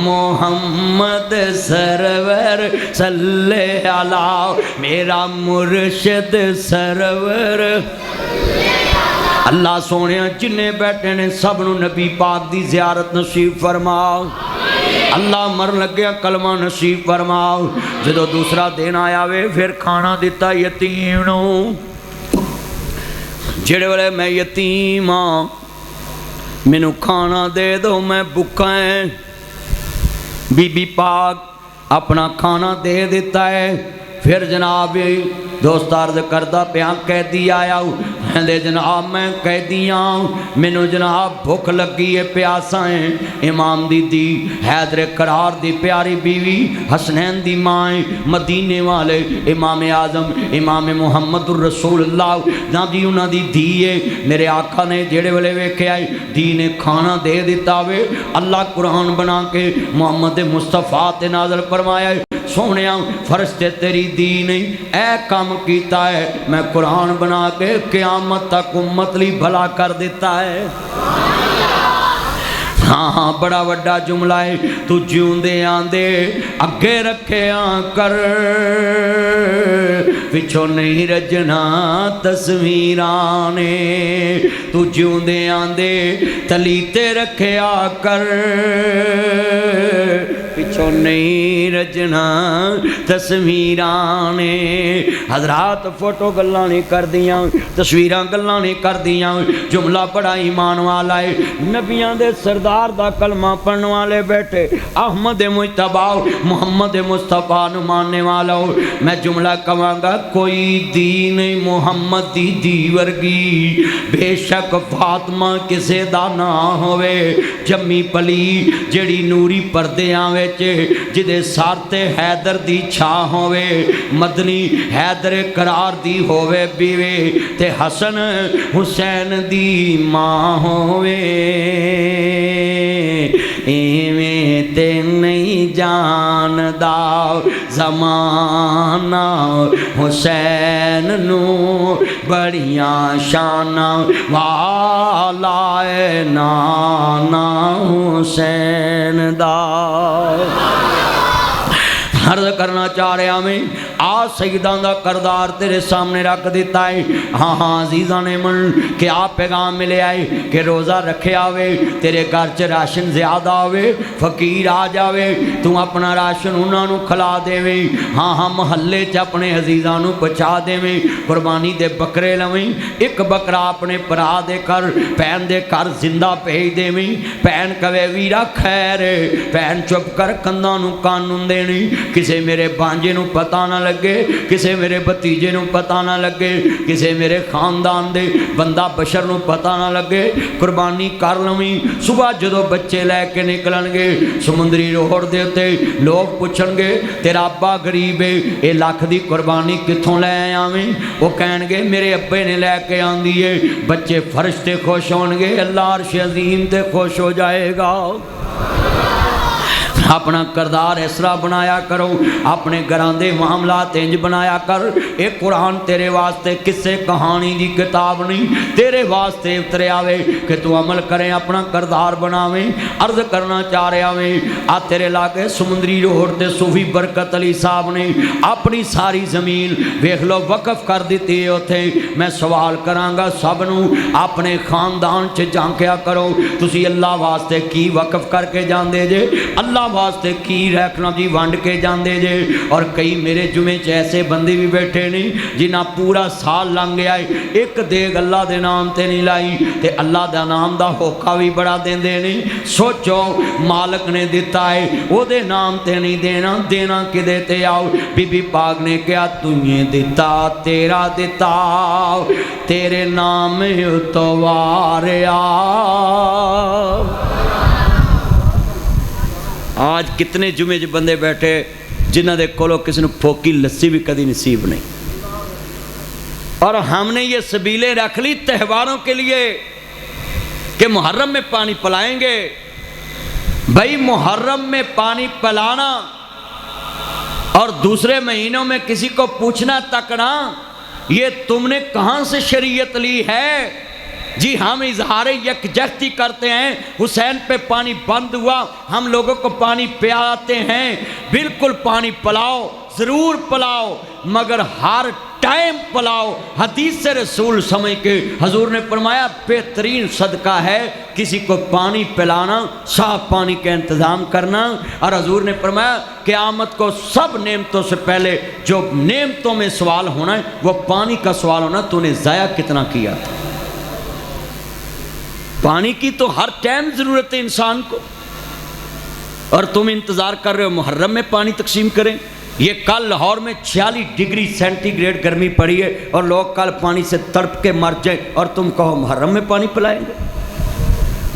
محمد سرور صلی اللہ، میرا مرشد سرور۔ اللہ سونے جنہیں بیٹھے نے سب نو نبی پاک دی زیارت نصیب فرماؤ، اللہ مرن لگیا کلمہ نصیب فرماؤ۔ جدو دوسرا دن آیا وے پھر کھانا دیتا یتیم نو، جڑے والے میں یتیم ہاں مینوں کھانا دے دو میں بھوکا ہے، بی بی پاک اپنا کھانا دے دیتا ہے۔ پھر جناب دوست عرض کردہ پیاں قیدی آیا دے جناب میں قیدیاں، مینوں جناب بھوک لگی ہے پیاسا ہے، امام دی حیدر قرار دی پیاری بیوی حسنین دی ماں، مدینے والے امام اعظم امام محمد الرسول اللہ نا دی انہاں دی دھیے، میرے آقا نے جڑے والے ویکھے آئے دی نے کھانا دے دیتا وے۔ اللہ قرآن بنا کے محمد مصطفیٰ تے نازل فرمایا سونے فرشتے تیری دی نہیں اے کام کیتا ہے میں قرآن بنا کے قیامت تک امت لی بھلا کر دیتا ہے ہاں ہاں بڑا وڈا جملہ ہے تو جیوندے آندے اگے رکھے کر پچھو نہیں رجنا تصویرانے تو جیوندے آندے تلیتے رکھے کر پچھو نہیں رجنا تصویرانے حضرات فوٹو گلاں نہیں کر دیاں تصویراں گلاں نہیں کر دیاں جملہ بڑا ایمان والا ہے نبیاں دے سردار دا کلمہ پڑھنے والے بیٹھے احمد مجتبی محمد مصطفیٰ نو ماننے والا ہو میں جملہ کہاں گا کوئی دین محمد دی دی ورگی بے شک فاطمہ کسے دا نہ ہوئے جمی پلی جڑی نوری پردے آوے جدے سارتے حیدر دی چھا ہوئے مدنی حیدر قرار دی ہوئے بیوے تے حسن حسین دی ماں ہوئے ایویں تے نہیں جان دا زمانہ حسین نو بڑیاں شانہ والا اے نانا حسین دا عرض کرنا چاہ رہے ہمیں آج سیدان دا کردار تیرے سامنے رکھ دیتا ہے ہاں ہاں عزیزاں نے من کہ آپ پیغام ملے آئے کہ روزہ رکھے آوے تیرے گھر چ راشن زیادہ آوے فقیر آ جاوے تو اپنا راشن انہاں نو کھلا دے وے ہاں ہاں محلے چ اپنے عزیزاں نو پہنچا دے وے قربانی دے بکرے لویں ایک بکرا اپنے پرا دے کر پین دے کر زندہ بھیج دے وے پین کہے ویرا خیر پین چپ کر کنداں نو قانون دینی کسے میرے بانجے نو پتہ نہ لگے کسے میرے بتیجے نو پتہ نہ لگے کسے میرے خاندان دے بندہ بشر نو پتہ نہ لگے قربانی کر لویں صبح جدو بچے لے کے نکلن گے سمندری روڑ دے تے لوگ پوچھن گے تیرا ابا غریب ہے اے لاکھ دی قربانی کتھوں لے آویں وہ کہن گے میرے ابے نے لے کے آندی ہے بچے فرشتے خوش ہون گے اللہ عرش عظیم تے خوش ہو جائے گا اپنا کردار اس طرح بنایا کرو اپنے گھران دے معاملات انج بنایا کر ایک قرآن تیرے واسطے کسے کہانی دی کتاب نہیں تیرے واسطے اترے آوے کہ تو عمل کریں اپنا کردار بناویں عرض کرنا چاہ رہے آویں آ تیرے لاگے سمندری روڑ تے صوفی برکت علی صاحب نے اپنی ساری زمین ویکھ لو وقف کر دیتی ہے اتھے میں سوال کرانگا سب نو اپنے خاندان چ جانکیا کرو تسی اللہ واسطے کی وقف کر کے جان دے جے اللہ واسطے کی رکھنا جی وانڈ کے جاندے جے اور کئی میرے جمعے چ ایسے بندے بھی بیٹھے نہیں جنہاں پورا سال لنگ گیا ہے ایک دیگ اللہ دے نام تے نہیں لائی تے اللہ دا نام دا ہوکا بھی بڑا دین دے نہیں سوچو مالک نے دیتا ہے وہ دے نام تے نہیں دینا دینا کی دیتے آؤ بی بی پاک نے کیا تُنہیں دیتا تیرا دیتا تیرے نام اتواریا آج کتنے جمعے بندے بیٹھے جنہ دے کولو کسی نے پھوکی لسی بھی کدی نصیب نہیں اور ہم نے یہ سبیلیں رکھ لی تہواروں کے لیے کہ محرم میں پانی پلائیں گے بھائی محرم میں پانی پلانا اور دوسرے مہینوں میں کسی کو پوچھنا تکنا یہ تم نے کہاں سے شریعت لی ہے جی ہم اظہار یکجہتی کرتے ہیں حسین پہ پانی بند ہوا ہم لوگوں کو پانی پلاتے ہیں بالکل پانی پلاؤ ضرور پلاؤ مگر ہر ٹائم پلاؤ حدیث سے رسول سمجھ کے حضور نے فرمایا بہترین صدقہ ہے کسی کو پانی پلانا صاف پانی کا انتظام کرنا اور حضور نے فرمایا قیامت کو سب نعمتوں سے پہلے جو نعمتوں میں سوال ہونا ہے وہ پانی کا سوال ہونا تو نے ضائع کتنا کیا تھا پانی کی تو ہر ٹائم ضرورت ہے انسان کو اور تم انتظار کر رہے ہو محرم میں پانی تقسیم کریں یہ کل لاہور میں 46 ڈگری سینٹی گریڈ گرمی پڑی ہے اور لوگ کل پانی سے تڑپ کے مر جائیں اور تم کہو محرم میں پانی پلائیں گے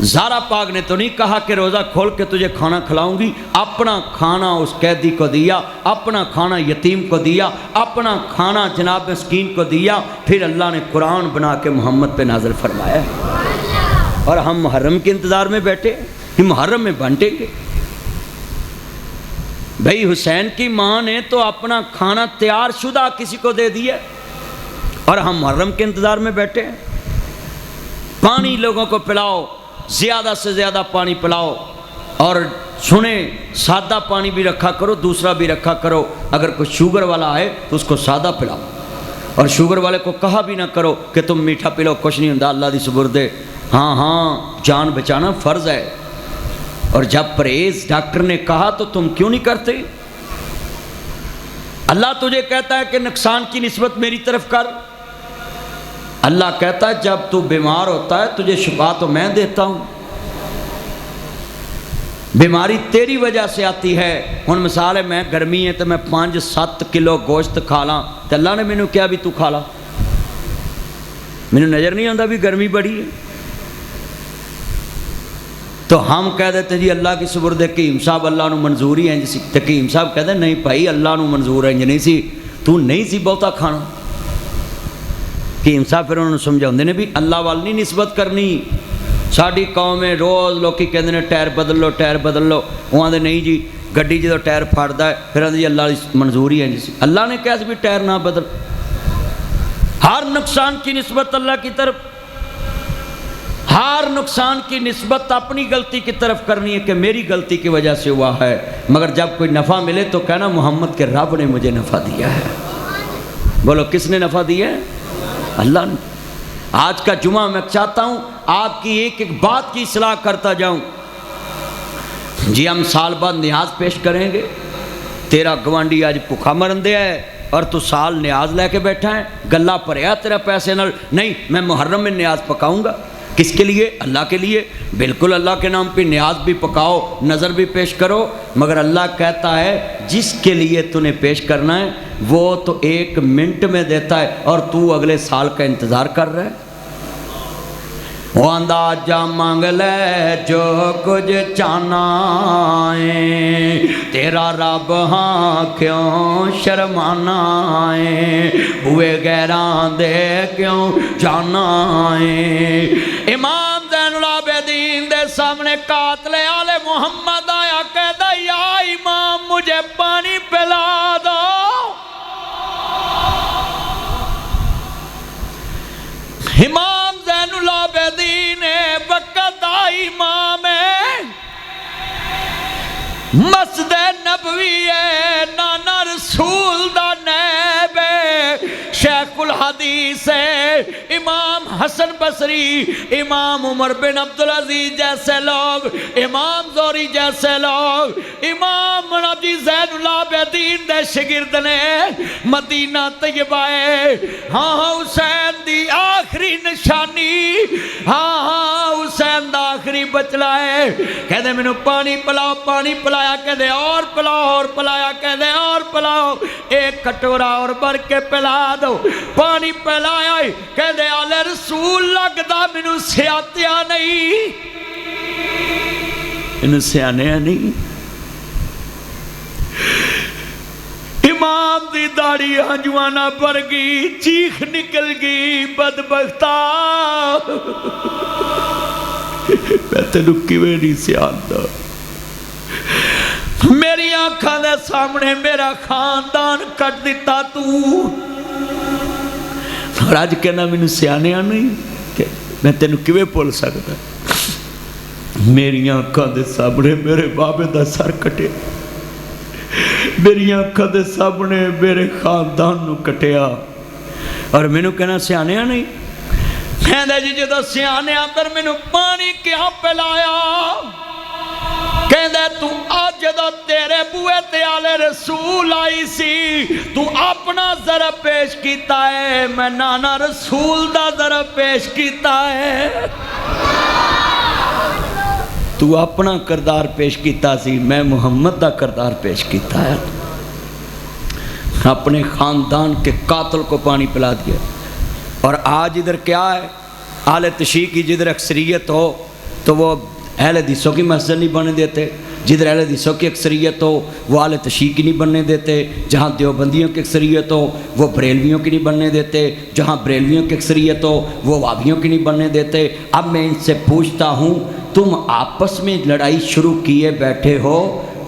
زہرا پاک نے تو نہیں کہا کہ روزہ کھول کے تجھے کھانا کھلاؤں گی اپنا کھانا اس قیدی کو دیا اپنا کھانا یتیم کو دیا اپنا کھانا جناب مسکین کو دیا پھر اللہ نے قرآن بنا کے محمد پہ نازل فرمایا اور ہم محرم کے انتظار میں بیٹھے کہ محرم میں بانٹیں گے بھائی حسین کی ماں نے تو اپنا کھانا تیار شدہ کسی کو دے دیا اور ہم محرم کے انتظار میں بیٹھے ہیں. پانی لوگوں کو پلاؤ، زیادہ سے زیادہ پانی پلاؤ، اور سنیں سادہ پانی بھی رکھا کرو، دوسرا بھی رکھا کرو. اگر کوئی شوگر والا آئے تو اس کو سادہ پلاؤ، اور شوگر والے کو کہا بھی نہ کرو کہ تم میٹھا پی لو، کچھ نہیں ہوتا، اللہ دی سپرد ہے. ہاں جان بچانا فرض ہے، اور جب پرہیز ڈاکٹر نے کہا تو تم کیوں نہیں کرتے؟ اللہ تجھے کہتا ہے کہ نقصان کی نسبت میری طرف کر. اللہ کہتا ہے جب تو بیمار ہوتا ہے تجھے شفا تو میں دیتا ہوں. بیماری تیری وجہ سے آتی ہے. ہن مثال ہے میں گرمی ہے تو میں 5-7 کلو گوشت کھا لاں تو اللہ نے مینوں کیا بھی تو کھا لا؟ مینوں نظر نہیں آتا بھی گرمی بڑی ہے؟ تو ہم کہہ دیتے جی اللہ کی سپرد ہے. حکیم صاحب اللہ نو منظور ہی انج سی. حکیم صاحب کہتے نہیں بھائی اللہ نو منظور انج نہیں سی، تو نہیں سی بہتا کھانا. حکیم صاحب پھر انہوں نے سمجھاؤندے نے بھی اللہ وال نہیں نسبت کرنی. ساری قوم میں روز لوکی کہتے ہیں ٹائر بدل لو ٹائر بدل لو. وہ آدھے نہیں جی گڈی جدو ٹائر پھاڑتا ہے پھر آدھے جی اللہ منظور ہی انج سی. اللہ نے کہا بھی ٹائر نہ بدل. ہر نقصان کی نسبت اللہ کی طرف، ہر نقصان کی نسبت اپنی غلطی کی طرف کرنی ہے کہ میری غلطی کی وجہ سے ہوا ہے. مگر جب کوئی نفع ملے تو کہنا محمد کے رب نے مجھے نفع دیا ہے. بولو کس نے نفع دیا ہے؟ اللہ نے. آج کا جمعہ میں چاہتا ہوں آپ کی ایک ایک بات کی اصلاح کرتا جاؤں. جی ہم سال بعد نیاز پیش کریں گے. تیرا گوانڈی آج بھوکا مرن دیا ہے اور تو سال نیاز لے کے بیٹھا ہے، گلہ پریا تیرا پیسے نال. نہیں میں محرم میں نیاز پکاؤں گا. کس کے لیے؟ اللہ کے لیے. بالکل اللہ کے نام پہ نیاز بھی پکاؤ، نظر بھی پیش کرو. مگر اللہ کہتا ہے جس کے لیے تو نے پیش کرنا ہے وہ تو 1 منٹ میں دیتا ہے اور تو اگلے سال کا انتظار کر رہا ہے. وہ آندھا جا مانگ لے جو کچھ چاہنا ہے، تیرا رب ہاں کیوں شرمانا ہے، ہوئے غیران دے کیوں جانا ہے. امام زین العابدین دے سامنے قاتل آل محمد آیا کہتا یا امام مجھے پانی پلا دو. امام زین العابدین وقت آئی امام مسجد نبوی ہے، نانا رسول دا نیب شیخ الحدیث ہے، امام حسن بصری، امام عمر بن عبدالعزیز جیسے لوگ، امام زوری جیسے لوگ، امام نبی زین العابدین دے شگرد نے مدینہ طیبہ ہے. ہاں حسین دی آخری نشانی، ہاں حسین دا آخری بچلا ہے. کہتے میں نے پانی پلاؤ، پانی پلایا، کہتے اور پلاؤ، اور پلایا، کہتے اور پلاؤ، 1 کٹورا اور بھر کے پلا دو. پانی پلایا، کہتے آلے رسول لگدا مینوں سیاتیا نہیں، انہوں سیانیا نہیں. امام دی داڑھی ہنجوانا بھر گئی، چیخ نکل گئی بدبختہ. میں تینوں کیویں نہیں سیاندا؟ میری آنکھاں دے سامنے میرا خاندان کٹ دیتا تو، اور آج کہنا مینوں سیانیا نہیں کہ میں تینوں کیویں بھول سکدا؟ میری آنکھاں دے سامنے میرے بابے دا سر کٹے، میری آنکھاں دے سامنے میرے خاندان نو کٹیا، اور مینوں کہنا سیانیا نہیں؟ کہندا جی جدوں سیانیا پر مینوں پانی کیا پلایا؟ کہندا تو آج جدوں تیرے بوئے تے آلے رسول آئی سی تو اپنا ضرب پیش کیتا ہے، میں نانا رسول دا ضرب پیش کیتا ہے. تو اپنا کردار پیش کیتا سی، میں محمد دا کردار پیش کیتا ہے. اپنے خاندان کے قاتل کو پانی پلا دیا. اور آج ادھر کیا ہے؟ اہل تشیع کی جدھر اکثریت ہو تو وہ اہل حدیثوں کی مسجد نہیں بننے دیتے، جدھر اہل حدیثوں کی اکثریت ہو وہ اہل تشیع کی نہیں بننے دیتے، جہاں دیوبندیوں کی اکثریت ہو وہ بریلویوں کی نہیں بننے دیتے، جہاں بریلویوں کی اکثریت ہو وہ وہابیوں کی نہیں بننے دیتے. اب میں ان سے پوچھتا ہوں تم آپس میں لڑائی شروع کیے بیٹھے ہو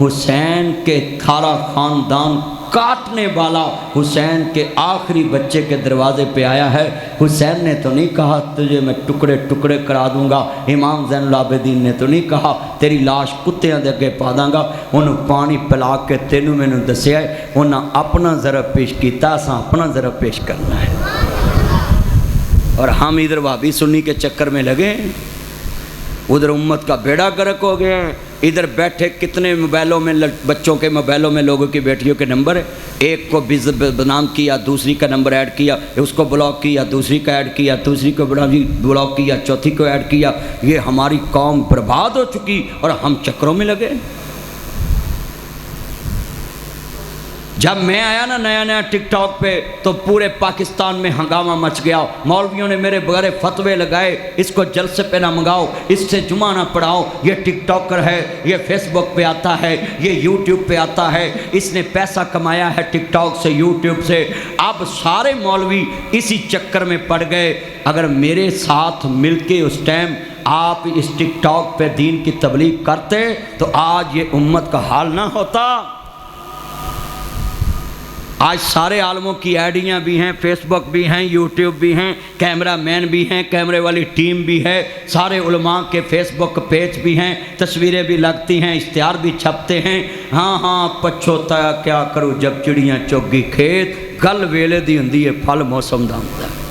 حسین کے سارا خاندان کاٹنے والا حسین کے آخری بچے کے دروازے پہ آیا ہے۔ حسین نے تو نہیں کہا تجھے میں ٹکڑے ٹکڑے کرا دوں گا، امام زین العابدین نے تو نہیں کہا تیری لاش کتیاں دے اگے پا داں گا، انہوں پانی پلا کے تینوں میں نے دسیا ہے، انہاں اپنا ضرب پیش کیتا، اساں اپنا ضرب پیش کرنا ہے۔ اور ہم ادھر وہابی سنی کے چکر میں لگے، ادھر امت کا بیڑا گرک ہو گیا ہے، ادھر بیٹھے کتنے موبائلوں میں بچوں کے موبائلوں میں لوگوں کی بیٹیوں کے نمبر ہے، ایک کو بدنام کیا، دوسری کا نمبر ایڈ کیا، اس کو بلاک کیا، دوسری کا ایڈ کیا، دوسری کو بلاک کیا، چوتھی کو ایڈ کیا۔ یہ ہماری قوم برباد ہو چکی اور ہم چکروں میں لگے۔ جب میں آیا نا نیا نیا ٹک ٹاک پہ تو پورے پاکستان میں ہنگامہ مچ گیا، مولویوں نے میرے بغیر فتوے لگائے، اس کو جلسے پہ نہ منگاؤ، اس سے جمعہ نہ پڑھاؤ، یہ ٹک ٹاکر ہے، یہ فیس بک پہ آتا ہے، یہ یوٹیوب پہ آتا ہے، اس نے پیسہ کمایا ہے ٹک ٹاک سے، یوٹیوب سے۔ اب سارے مولوی اسی چکر میں پڑ گئے۔ اگر میرے ساتھ مل کے اس ٹائم آپ اس ٹک ٹاک پہ دین کی تبلیغ کرتے تو آج یہ امت کا حال نہ ہوتا۔ آج سارے عالموں کی آئیڈیاں بھی ہیں، فیس بک بھی ہیں، یوٹیوب بھی ہیں، کیمرہ مین بھی ہیں، کیمرے والی ٹیم بھی ہے، سارے علماء کے فیس بک پیج بھی ہیں، تصویریں بھی لگتی ہیں، اشتہار بھی چھپتے ہیں۔ ہاں ہاں پچھوتایا کیا کروں جب چڑیاں چوگی کھیت، گل ویلے دی ہندی ہے پھل موسم دا ہوندا ہے۔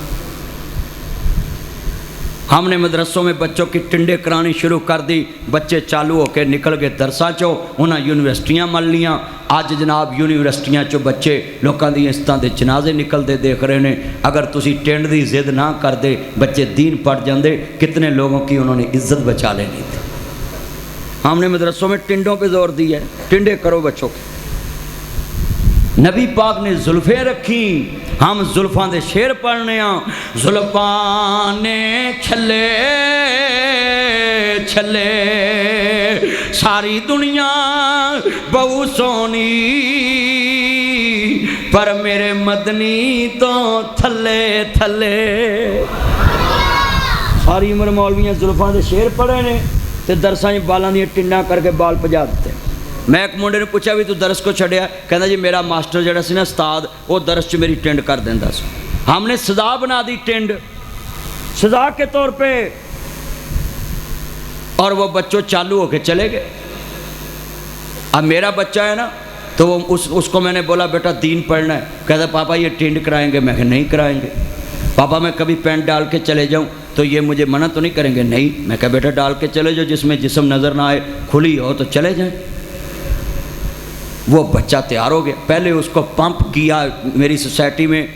ہم نے مدرسوں میں بچوں کی ٹنڈے کرانی شروع کر دی، بچے چالو ہو کے نکل گئے درساں چو، انہاں یونیورسٹیاں مل لیاں۔ آج جناب یونیورسٹیاں چو بچے لوکاں دی استاں دے جنازے نکل دے دیکھ رہے ہیں۔ اگر تسی ٹینڈ دی ضد نہ کر دے بچے دین پڑھ جاندے، کتنے لوگوں کی انہوں نے عزت بچا لینی تھی۔ ہم نے مدرسوں میں ٹنڈوں پہ زور دیا ہے، ٹنڈے کرو بچوں کے۔ نبی پاک نے زلفیں رکھی، ہم زلفاں دے شعر پڑھنے ہاں۔ زلفاں نے چھلے چھلے ساری دنیا بہو سونی، پر میرے مدنی تو تھلے تھلے۔ ساری عمر مولویاں زلفاں دے شعر پڑھے نے تے درساں بالاں دی ٹنڈاں کر کے بال پجا دیتے۔ میں ایک منڈے نے پوچھا بھی تو درس کو چھڑیا، کہنا جی میرا ماسٹر جڑا سی نا استاد وہ درس چ میری ٹینڈ کر دیندا سی۔ ہم نے سزا بنا دی ٹینڈ، سزا کے طور پہ، اور وہ بچوں چالو ہو کے چلے گئے۔ اب میرا بچہ ہے نا تو وہ اس کو میں نے بولا بیٹا دین پڑھنا ہے، کہتا پاپا یہ ٹینڈ کرائیں گے؟ میں کہ نہیں کرائیں گے۔ پاپا میں کبھی پینٹ ڈال کے چلے جاؤں تو یہ مجھے منع تو نہیں کریں گے؟ نہیں۔ میں کہا بیٹا ڈال کے چلے جاؤ، جس میں جسم نظر نہ آئے، کھلی ہو تو چلے جائیں۔ وہ بچہ تیار ہو گیا، پہلے اس کو پمپ کیا۔ میری سوسائٹی میں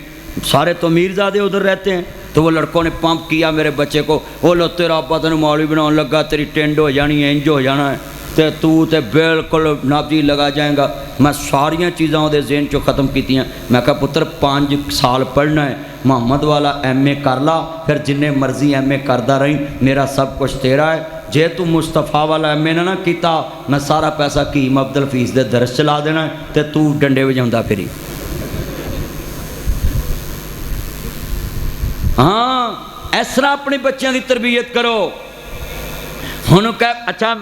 سارے تو میرزادے ادھر رہتے ہیں، تو وہ لڑکوں نے پمپ کیا میرے بچے کو، وہ لو تیرا ابا تینوں مولوی بناؤں لگا، تیری ٹینڈ ہو جانی ہے، انج ہو جانا ہے، تے بالکل نابجی لگا جائیں گا۔ میں ساریاں چیزاں وہ ذہن چو ختم کیتی ہیں۔ میں کہا پتر 5 سال پڑھنا ہے، محمد والا ایم اے کر لا، پھر جنہیں مرضی ایم اے کردہ رہی، میرا سب کچھ تیرا ہے۔ جے تو مصطفیٰ والا ایم اے نہ کیتا، میں سارا پیسہ کیم عبدالفیس دے درس چلا دینا ہے، تے تو ڈنڈے وجاوندا پھری۔ ہاں اس طرح اپنے بچوں کی تربیت کرو۔ ہن کہ اچھا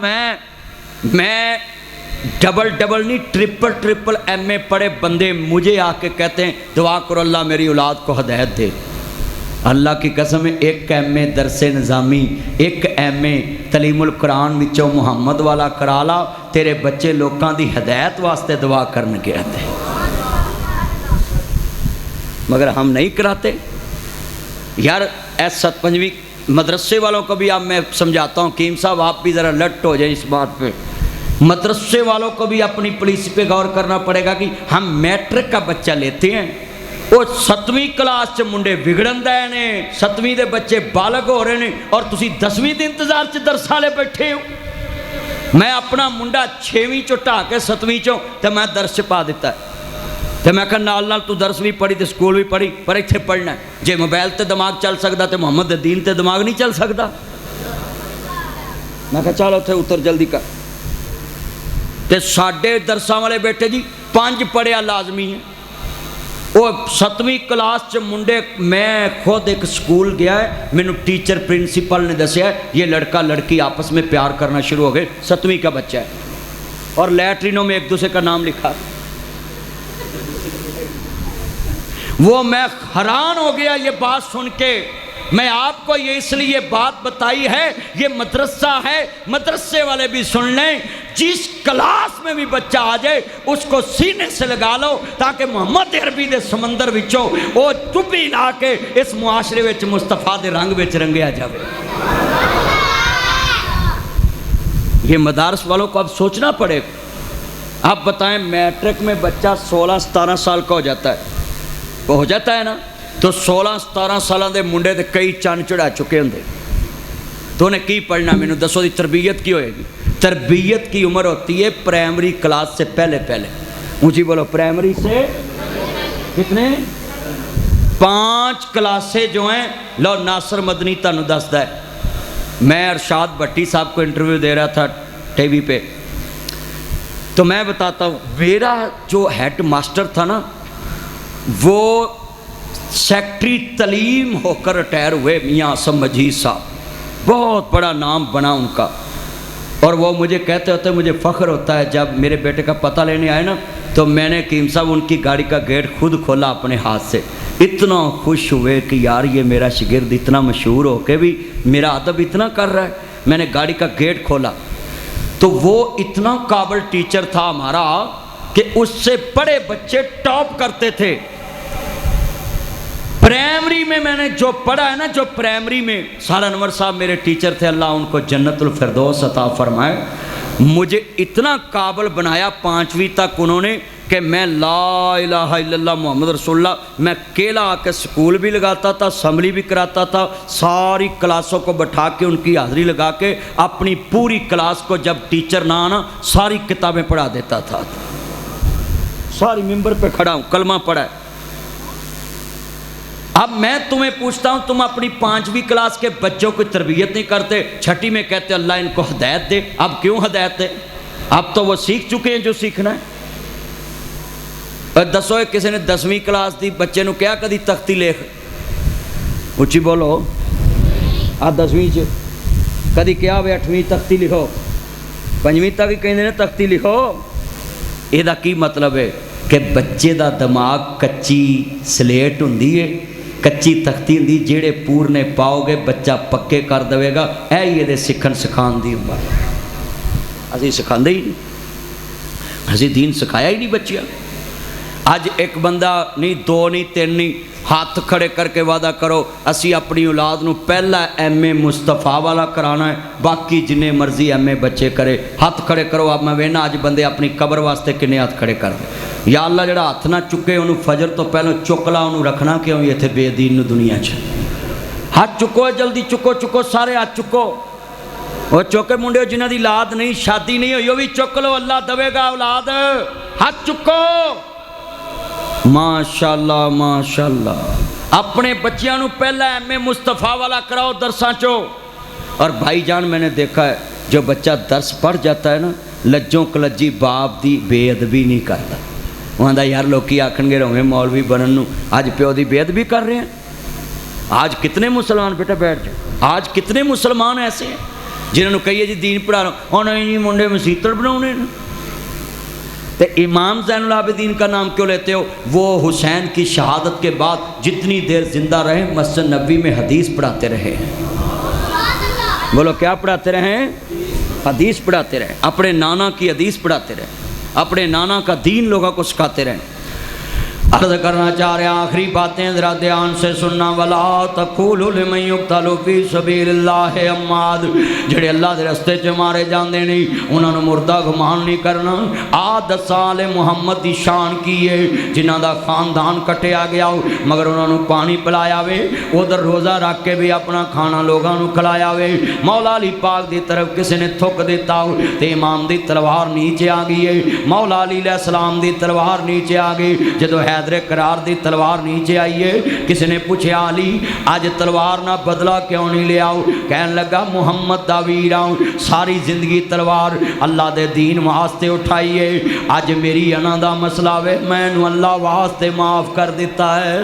میں ڈبل نہیں ٹرپل ایم اے پڑھے بندے مجھے آ کے کہتے ہیں دعا کرو اللہ میری اولاد کو ہدایت دے۔ اللہ کی قسم ہے، ایک ایم اے درس نظامی، ایک ایم اے تعلیم القرآن وچوں محمد والا کرا لا، تیرے بچے لوکاں دی ہدایت واسطے دعا کرن کے آتے ہیں۔ مگر ہم نہیں کراتے یار۔ ایسا 7 مدرسے والوں کو بھی اب میں سمجھاتا ہوں، کیم صاحب آپ بھی ذرا لٹ ہو جائیں اس بات پہ۔ مدرسے والوں کو بھی اپنی پالیسی پہ غور کرنا پڑے گا کہ ہم میٹرک کا بچہ لیتے ہیں، وہ 7ویں کلاس چ منڈے بگڑن دے نے، 7ویں دے بچے بالغ ہو رہے ہیں، اور تسی 10ویں دے انتظار چ درس والے بیٹھے ہو۔ میں اپنا منڈا 6ویں چو ٹا کے 7ویں چو تے میں درس پا دیتا ہے، تے میں کہا نال تو درس بھی پڑھی تے سکول بھی پڑھی، پر اتنے پڑھنا ہے۔ جے موبائل تے دماغ چل سکتا تے محمد دے دین تے دماغ نہیں چل سکتا۔ میں کہا چلو اتنے اتر جلدی کر۔ تے ساڈے درساں والے بیٹے جی 5 پڑھیا لازمی ہیں۔ وہ 7ویں کلاس چ منڈے، میں خود ایک سکول گیا ہے، مینوں ٹیچر پرنسپل نے دسیا ہے یہ لڑکا لڑکی آپس میں پیار کرنا شروع ہو گئے، 7ویں کا بچہ ہے۔ اور لیٹرینوں میں ایک دوسرے کا نام لکھا. وہ میں حیران ہو گیا یہ بات سن کے. میں آپ کو یہ اس لیے بات بتائی ہے، یہ مدرسہ ہے، مدرسے والے بھی سن لیں. جس کلاس میں بھی بچہ آ جائے اس کو سینے سے لگا لو تاکہ محمد عربی دے سمندر وچوں وہ ڈبی لا کے اس معاشرے وچ مصطفیٰ دے رنگ وچ رنگیا جاوے. یہ مدارس والوں کو اب سوچنا پڑے. آپ بتائیں میٹرک میں بچہ 16-17 سال کا ہو جاتا ہے، وہ ہو جاتا ہے نا، تو 16-17 سالوں دے منڈے تے کئی چن چڑھا چکے ہوں. تو انہیں کی پڑھنا؟ میں نے دسو دی تربیت کی ہوئے گی؟ تربیت کی عمر ہوتی ہے پرائمری کلاس سے پہلے. اونچی بولو، پرائمری سے کتنے؟ 5 کلاسیں جو ہیں. لو ناصر مدنی تانوں دسدا ہے. میں ارشاد بھٹی صاحب کو انٹرویو دے رہا تھا ٹی وی پہ، تو میں بتاتا ہوں میرا جو ہیڈ ماسٹر تھا نا وہ سیکٹری تعلیم ہو کر ریٹائر ہوئے، میاں اعظم مجید صاحب. بہت بڑا نام بنا ان کا. اور وہ مجھے کہتے ہوتے مجھے فخر ہوتا ہے جب میرے بیٹے کا پتہ لینے آئے نا تو میں نے حکیم صاحب ان کی گاڑی کا گیٹ خود کھولا اپنے ہاتھ سے. اتنا خوش ہوئے کہ یار یہ میرا شاگرد اتنا مشہور ہو کے بھی میرا ادب اتنا کر رہا ہے. میں نے گاڑی کا گیٹ کھولا تو وہ اتنا قابل ٹیچر تھا ہمارا کہ اس سے بڑے بچے ٹاپ کرتے تھے. پرائمری میں میں نے جو پڑھا ہے نا، جو پرائمری میں سال انور صاحب میرے ٹیچر تھے، اللہ ان کو جنت الفردوس عطا فرمائے. مجھے اتنا قابل بنایا 5ویں تک انہوں نے کہ میں لا الہ الا اللہ محمد رسول اللہ میں اکیلا آ کے سکول بھی لگاتا تھا، اسمبلی بھی کراتا تھا. ساری کلاسوں کو بٹھا کے ان کی حاضری لگا کے اپنی پوری کلاس کو جب ٹیچر نہ آنا ساری کتابیں پڑھا دیتا تھا. ساری ممبر پہ کھڑا ہوں، کلمہ پڑھا ہے. اب میں تمہیں پوچھتا ہوں، تم اپنی 5ویں کلاس کے بچوں کو تربیت نہیں کرتے، 6ٹھی میں کہتے اللہ ان کو ہدایت دے. اب کیوں ہدایت دے؟ اب تو وہ سیکھ چکے ہیں جو سیکھنا ہے. اور دسو کسی نے 10ویں کلاس دی بچے نو کیا کدی تختی لکھ؟ اچھی بولو. 10ویں چ کدی کیا ہوئے 8ویں تختی لکھو، 5ویں تک ہی کہیں تختی لکھو. یہ کی مطلب ہے کہ بچے دا دماغ کچی سلیٹ ہوندی ہے، کچی تختی ہوندی، جیڑے پورنے پاؤ گے بچہ پکے کر دے گا. اے یہ سکھن سکھان دی عمر. اسی سکھاندے ہی نہیں، اسی دین سکھایا ہی نہیں بچیاں. اج ایک بندہ نہیں، 2 نہیں، 3 نہیں، ہاتھ کھڑے کر کے وعدہ کرو اسی اپنی اولاد نو پہلا ایم اے مصطفیٰ والا کرانا ہے، باقی جنہیں مرضی ایم اے بچے کرے. ہاتھ کھڑے کرو. اب میں وینا اج بندے اپنی قبر واسطے کنے ہاتھ کھڑے کر دے. یا اللہ جڑا ہاتھ نہ چکے انہوں فجر تو پہلے چک لا، انہوں رکھنا کیوں یہ تھے بے دین دنیا چ. ہاتھ چکو، جلدی چکو، سارے ہاتھ چکو. وہ چوکے منڈے جنہ دی اولاد نہیں، شادی نہیں ہوئی، وہ بھی چک لو، اللہ دے گا اولاد. ہاتھ چکو. ماشاءاللہ ماشاءاللہ. اپنے بچیاں نو پہلا ایم اے مصطفیٰ والا کراؤ درساں چو. اور بھائی جان میں نے دیکھا ہے جو بچہ درس پڑھ جاتا ہے نا لجوں کلجی باپ دی بے ادبی نہیں کرتا. وہ آندا یار لوکی آکھن گے رویں مولوی بنن نو آج پیو دی بے ادبی کر رہے ہیں. آج کتنے مسلمان بیٹا بیٹھ جاؤ، آج کتنے مسلمان ایسے ہیں جنہوں نے کہیے جی دین پڑھا رہا ہوں، نہیں جی منڈے مسیتڑ بناؤنے نا. تو امام زین العابدین کا نام کیوں لیتے ہو؟ وہ حسین کی شہادت کے بعد جتنی دیر زندہ رہے مسجد نبوی میں حدیث پڑھاتے رہے. بولو کیا پڑھاتے رہے؟ حدیث پڑھاتے رہے. اپنے نانا کی حدیث پڑھاتے رہے، اپنے نانا کا دین لوگوں کو سکھاتے رہے. عرض کرنا چاہ رہے آخری باتیں ذرا دھیان سے سننا. ولا تقولوا لمن يقتل في سبيل الله اموات. جڑے اللہ دے رستے چ مارے جاندے نہیں انہاں نوں مردہ گمان نہیں کرنا. آد سال محمد دی شان کی ہے جنہاں دا خاندان کٹیا گیا مگر انہاں نوں پانی پلایا وے، ادھر روزہ رکھ کے بھی اپنا کھانا لوگاں نوں کھلایا وے. مولا علی پاک دی طرف کسی نے تھک دیتا تے امام دی تلوار نیچے آ گئی ہے. مولا علی علیہ السلام دی تلوار نیچے آ گئی. جدو حیدر قرار دی تلوار نیچے آئیے کسی نے پوچھا علی آج تلوار نہ بدلا کیوں نہیں لے آؤ؟ کہنے لگا محمد دا ویر آؤں، ساری زندگی تلوار اللہ دے دین واسطے اٹھائیے. آج میری انا دا مسئلہ وے میں نو اللہ واسطے معاف کر دیتا ہے.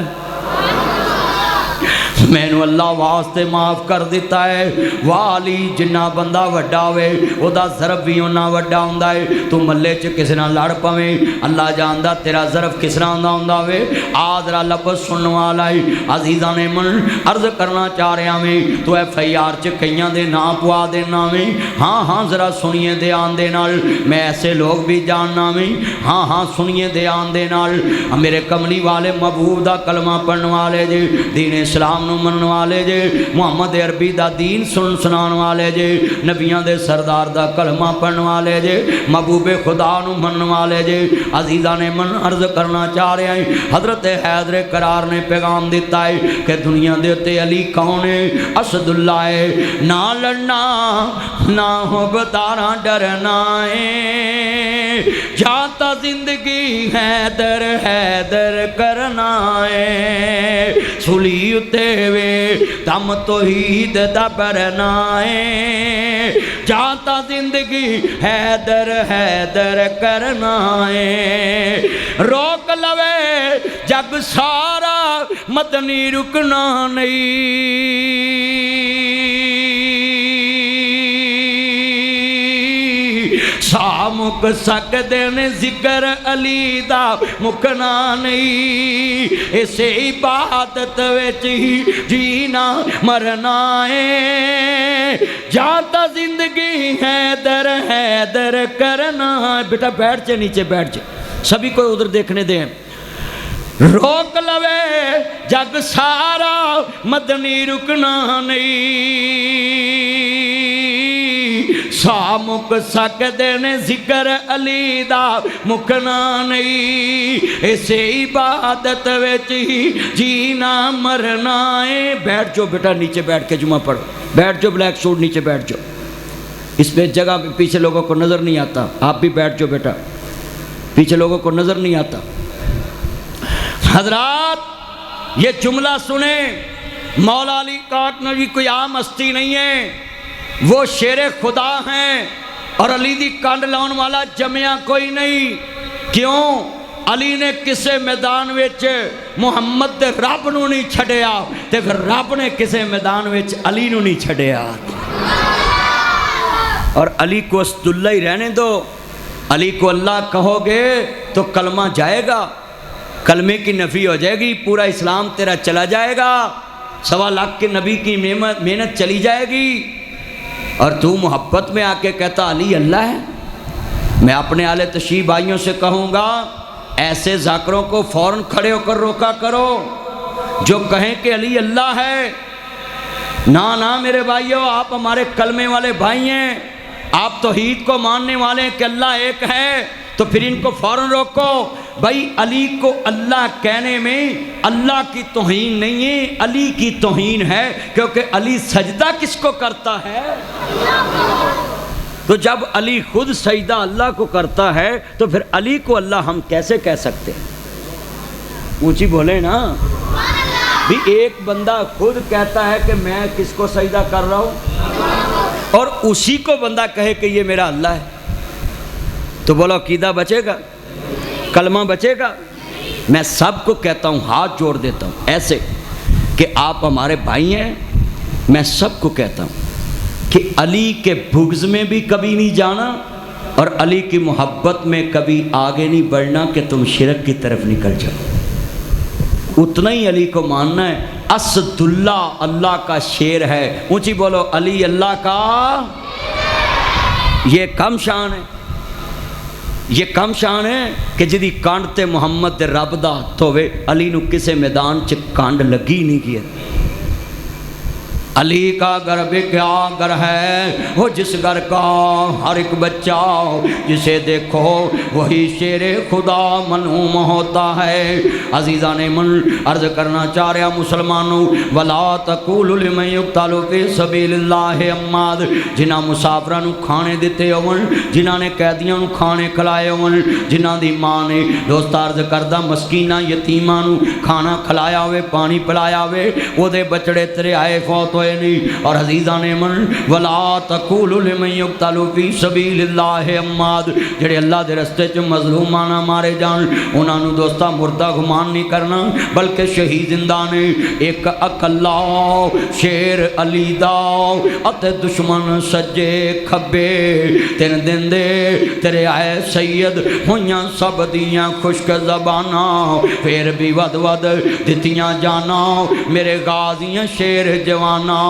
مینو اللہ واسطے معاف کر دیتا ہے۔ والی جنہ بندہ وڈا ہوئے او دا ظرف بھی انہا وڈا ہوندہ ہے۔ تو ملے چ کسی نہ لڑ پویں، اللہ جاندہ تیرا ظرف کس نہ ہوندہ ہوئے۔ آدھرا لفظ سننے والا ہے عزیزہ نے من عرض کرنا چاہ رہے ہمیں تو ایف آئی آر چ کئیاں دے نا پوا دینا میں۔ ہاں ہاں ذرا سنیے دے آن دے نال، میں ایسے لوگ بھی جاننا میں۔ ہاں ہاں سنیے دے آن دے نال، میرے کملی والے محبوب دا کلمہ پڑھنے والے جے، دین اسلام نو منن والے جے، محمد عربی دا دین سنان والے جے، نبیاں دے سردار دا کلمہ پڑھنے والے جے، محبوب خدا نو منن والے جے۔ عزیزہ نے من عرض کرنا چاہ رہے ہیں حضرت حیدر کرار نے پیغام دیتا ہے کہ دنیا دیتے علی کون ہے؟ اسد اللہ ہے۔ نہ لڑنا نہ ہو بدارا ڈرنا ہے، جاتا زندگی حیدر حیدر کرنا ہے، سلی اتے وے دم توحید دا برنا ہے، جاتا زندگی حیدر حیدر کرنا ہے، روک لوے جگ سارا مدنی رکنا نہیں، سا مک سکدے نے ذکر علی دا مکنا نہیں، اسے عبادت وچ ہی جینا مرنا ہے، جاتا زندگی حیدر حیدر کرنا ہے۔ بیٹا بیٹھ جائے، نیچے بیٹھ جائے، سبھی کو ادھر دیکھنے دیں۔ روک لوے جگ سارا مدنی رکنا نہیں، سا مک سکدے نے ذکر علی دا مکنا نہیں، اسے عبادت وچ ہی جینا مرنا ہے۔ بیٹھ جاؤ بیٹا، نیچے بیٹھ کے جمعہ پڑھو، بیٹھ جاؤ، بلیک سوٹ نیچے بیٹھ جاؤ، اس پہ جگہ پیچھے لوگوں کو نظر نہیں آتا، آپ بھی بیٹھ جاؤ بیٹا، پیچھے لوگوں کو نظر نہیں آتا۔ حضرات یہ جملہ سنیں، مولا علی کاکنوی کوئی عام ہستی نہیں ہے، وہ شیر خدا ہیں، اور علی دی کانڈ لاؤن والا جمعہ کوئی نہیں۔ کیوں؟ علی نے کسے میدان وچ محمد دے رب نو نہیں چھڑیا، تے پھر رب نے کسے میدان وچ علی نو نہیں چھڑیا، اور علی کو اسداللہ ہی رہنے دو۔ علی کو اللہ کہو گے تو کلمہ جائے گا، کلمے کی نفی ہو جائے گی، پورا اسلام تیرا چلا جائے گا، 1.25 لاکھ کے نبی کی محنت چلی جائے گی، اور تو محبت میں آ کے کہتا علی اللہ ہے۔ میں اپنے اہل تشریف بھائیوں سے کہوں گا ایسے ذاکروں کو فوراً کھڑے ہو کر روکا کرو، جو کہیں کہ علی اللہ ہے۔ نہ میرے بھائیوں، آپ ہمارے کلمے والے بھائی ہیں، آپ توحید کو ماننے والے ہیں کہ اللہ ایک ہے، تو پھر ان کو فوراً روکو۔ بھائی علی کو اللہ کہنے میں اللہ کی توہین نہیں ہے، علی کی توہین ہے، کیونکہ علی سجدہ کس کو کرتا ہے؟ تو جب علی خود سجدہ اللہ کو کرتا ہے تو پھر علی کو اللہ ہم کیسے کہہ سکتے ہیں؟ اونچی بولے نا بھی، ایک بندہ خود کہتا ہے کہ میں کس کو سجدہ کر رہا ہوں، اور اسی کو بندہ کہے کہ یہ میرا اللہ ہے، تو بولو عقیدہ بچے گا؟ کلمہ بچے گا؟ میں سب کو کہتا ہوں، ہاتھ جوڑ دیتا ہوں ایسے کہ آپ ہمارے بھائی ہیں، میں سب کو کہتا ہوں کہ علی کے بغض میں بھی کبھی نہیں جانا، اور علی کی محبت میں کبھی آگے نہیں بڑھنا کہ تم شرک کی طرف نکل جاؤ، اتنا ہی علی کو ماننا ہے۔ اسد اللہ اللہ کا شیر ہے، اونچی بولو علی اللہ کا، یہ کم شان ہے، یہ کم شان ہے کہ جدی کانڈ تے محمد دے رب دا ہاتھ ہوئے، علی نو کسے میدان چ کانڈ لگی نہیں کیا۔ علی کا گھر بھی کیا گھر ہے، وہ جس گھر کا ہر ایک بچہ جسے دیکھو وہی شیر خدا منعوم ہوتا ہے۔ عزیزان من عرض کرنا چاہ رہا مسلمانوں، وَلَا تَقُولُ لِمَنْ يُقْتَلُ فِي سَبِيلِ اللَّهِ اموات، جنہاں مسافرہ نو کھانے دیتے ہون، جنہاں نے قیدیاں نو کھانے کھلائے ہون، جنہاں دی ماں نے دوست عرض کردہ مسکینہ یتیماں نو کھانا کھلایا ہوئے، پانی پلایا ہوئے، وہ دے بچڑے تیرے آئے فوت ہوئے نہیں۔ اور عزیزان من ولا تقولوا لمن يقتل في سبيل الله اموات، جڑے اللہ دے رستے چ مظلومانہ مارے جان انہاں نو دوستا مردہ گمان نہیں کرنا، بلکہ شہید زندہ نے۔ ایک اکلا شیر علی دا اتے دشمن سجے کھبے، تین دن دے تیرے آئے سید ہویاں سب دیاں خشک زباناں، پھر بھی ود ود دتیاں جانا میرے غازیاں شیر جواناں۔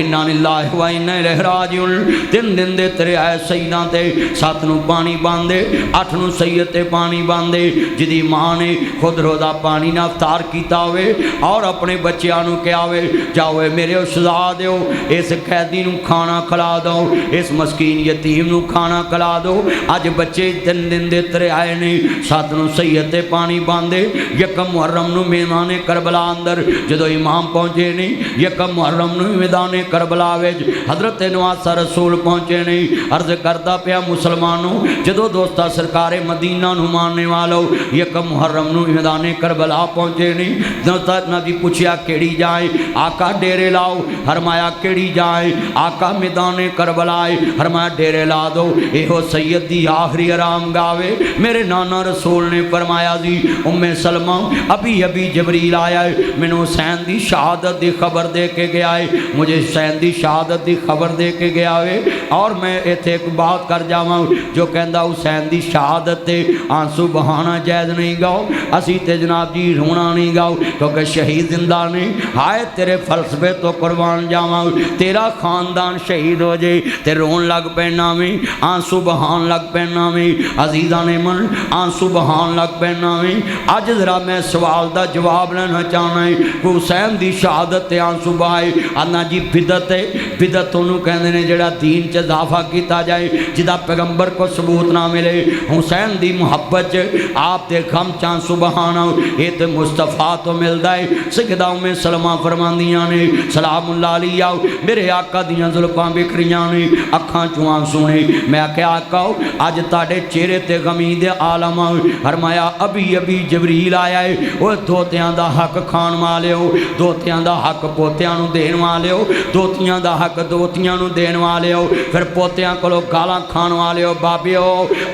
انا للہ و انا الیہ راجعون۔ تین دن دے تیرے آئے سیداں تے، 7 نو پانی باندے، 8 نو سید تے پانی باندے، جدی ماں نے خود روزہ پانی نہ افطار کیتا ہوئے اور اپنے بچیاں نو کیا ہوئے جاؤے میرے شہزا دیو اس قیدی نو کھانا کھلا دو، اس مسکین یتیم نو کھانا کھلا دو۔ اج بچے تین دن دے تیرے آئے نے، 7 نو سید تے پانی باندے، یکم محرم نو میدان کربلا اندر جدو امام پہنچے نہیں، یکم محرم نو میدان کربلا وچ حضرت نواسہ رسول پہنچے نہیں۔ عرض کردہ پیا مسلمانوں جدو دوستا سرکار مدینہ نو ماننے والو یکم محرم نو میدان کربلا پہنچے نہیں، دوستا نبی پوچھیا کیڑی جائیں؟ آقا ڈیرے لاؤ، فرمایا کیڑی جائیں؟ آقا میدان کربلا ہے، فرمایا ڈیرے لا دو، اے ہو سید دی آخری آرام گاوے۔ میرے نانا رسول نے فرمایا جی ام سلمہ ابھی ابھی جبریل آیا ہے، میں نے حسین دی شہادت دی خبر دے کے گیا ہے، مجھے حسین دی شہادت دی خبر دے کے گیا ہے۔ اور میں ایتھے ایک بات کر جاواں، جو کہندا حسین دی شہادت تے آنسو بہانا جائز نہیں گاؤ، اسی تے جناب جی رونا نہیں گاؤ، کیونکہ شہید زندہ نہیں۔ ہائے تیرے فلسفے تو قربان جاواں، تیرا خاندان شہید ہو جائے تے رون لگ پینا میں، آنسو بہان لگ پینا میں، عزیزان من آنسو بہان لگ پینا میں۔ اج ذرا میں سوال دا جواب لینا چاہنا ہے کہ حسین دی شہادت تے آنسو بہائے آنا جی بدت ہے، بدت انہوں کہنے نے جڑا دین چ اضافہ کیتا جائے جدا پیغمبر کو ثبوت نہ ملے۔ حسین دی محبت آپ تے غم چانسو بہانا یہ تے مصطفیٰ تو ملدا ہے۔ سیدہ ام سلمہ فرماندیاں نے سلام اللہ علیہ میرے آقا دیاں زلفاں بکھریاں نے، اکھاں چوں آنسو نے، میں آکھیا آقا اج تاڑے چہرے تے غمی دے عالم، فرمایا ابھی ابھی جبریل آیا ہے، وہ دوتیاں دا حق کھان والےو، دوتیاں دا حق پوتیاں نو دین والےو، دوتیاں دا حق دوتیاں نو دین والےو، پھر پوتیاں کولو گالاں کھان والےو۔ بابیو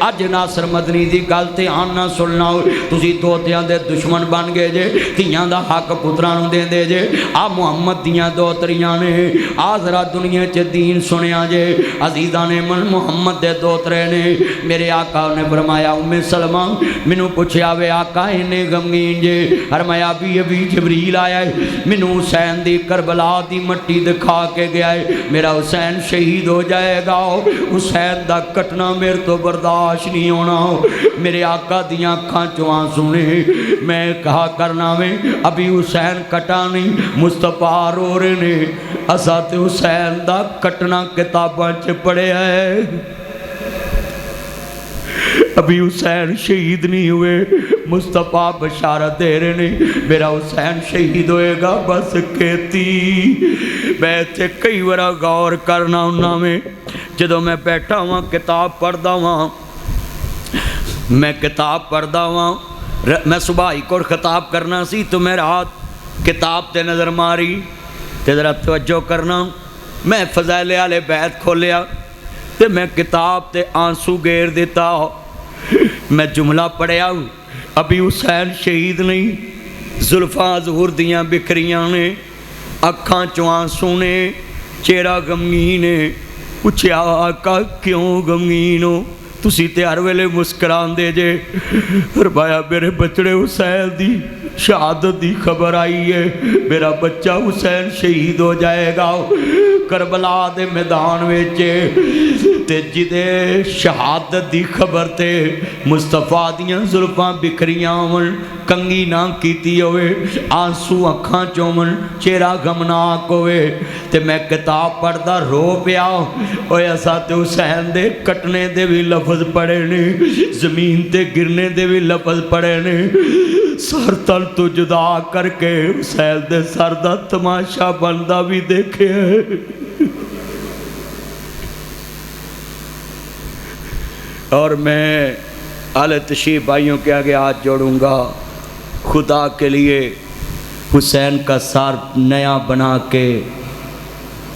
اج ناصر مدنی دی گل تے آن نہ سننا، تسی دوتیاں دے دشمن بن گئے جے، تیاں دا حق پتراں نو دین دے جے۔ آ محمد دیاں دوتریاں نے، آ ذرا دنیا چ دین سنیا جے، عزیزاں نے من محمد دے دوترے نے۔ میرے آقا نے فرمایا ام سلمہ مینوں پوچھیا وے آقا اینے غمگین جے؟ فرمایا ابھی ابھی جبریل آیا ہے، مینوں حسین دی کربلا دی مٹی دکھا کے گیا ہے، میرا حسین شہید ہو جائے گا، حسین دا کٹنا میرے تو برداشت نہیں ہونا۔ میرے آقا دیاں اکھاں چوں آنسو نے، میں کہا کرنا میں ابھی حسین کٹا نہیں، مصطفیٰ رو رہے نے، اساں تے حسین دا کٹنا کتاباں چ پڑھیا ہے، ابھی حسین شہید نہیں ہوئے، مصطفیٰ بشارت دے رہے نے میرا حسین شہید ہوئے گا بس کہتی۔ میں تے کئی ورہ غور کرنا انہاں میں، جدو میں بیٹھا ہوں کتاب پڑھدا ہوں، میں کتاب پڑھدا ہوں، میں صبح ہی کو خطاب کرنا سی تو میں رات کتاب تے نظر ماری تے ذرا توجہ کرنا، میں فضائل آل بیت کھولیا تے میں کتاب تے آنسو گیر دیتا، میں جملہ پڑھیا ابھی حسین شہید نہیں، زلفاں ظہور دیاں بکھریاں نے، اکھاں چوں آنسو نے، چہرہ غمگین نے۔ پوچھیا آقا کیوں غمگین ہو؟ تسی تے ہر ویلے مسکران دے جے۔ فرمایا میرے بچڑے حسین دی شہادت دی خبر آئی ہے، میرا بچہ حسین شہید ہو جائے گا کربلا دے میدان ویچے، تے جدے شہادت دی خبر تے مصطفیٰ دیاں زلفاں بکھریاں من، کنگی نہ کیتی ہوئے، آنسو اکھاں چومن، چہرہ غمناک ہوئے، تے میں کتاب پڑھدا رو پیا۔ اوے اساں تے حسین دے کٹنے دے بھی لفظ پڑھے نے، زمین تے گرنے دے بھی لفظ پڑھے نے، سر تل تو جدا کر کے حسین دے سر دا تماشا بندا بھی دیکھے ہے۔ اور میں اہل تشریف بھائیوں کے آگے ہاتھ جوڑوں گا، خدا کے لیے حسین کا سر نیا بنا کے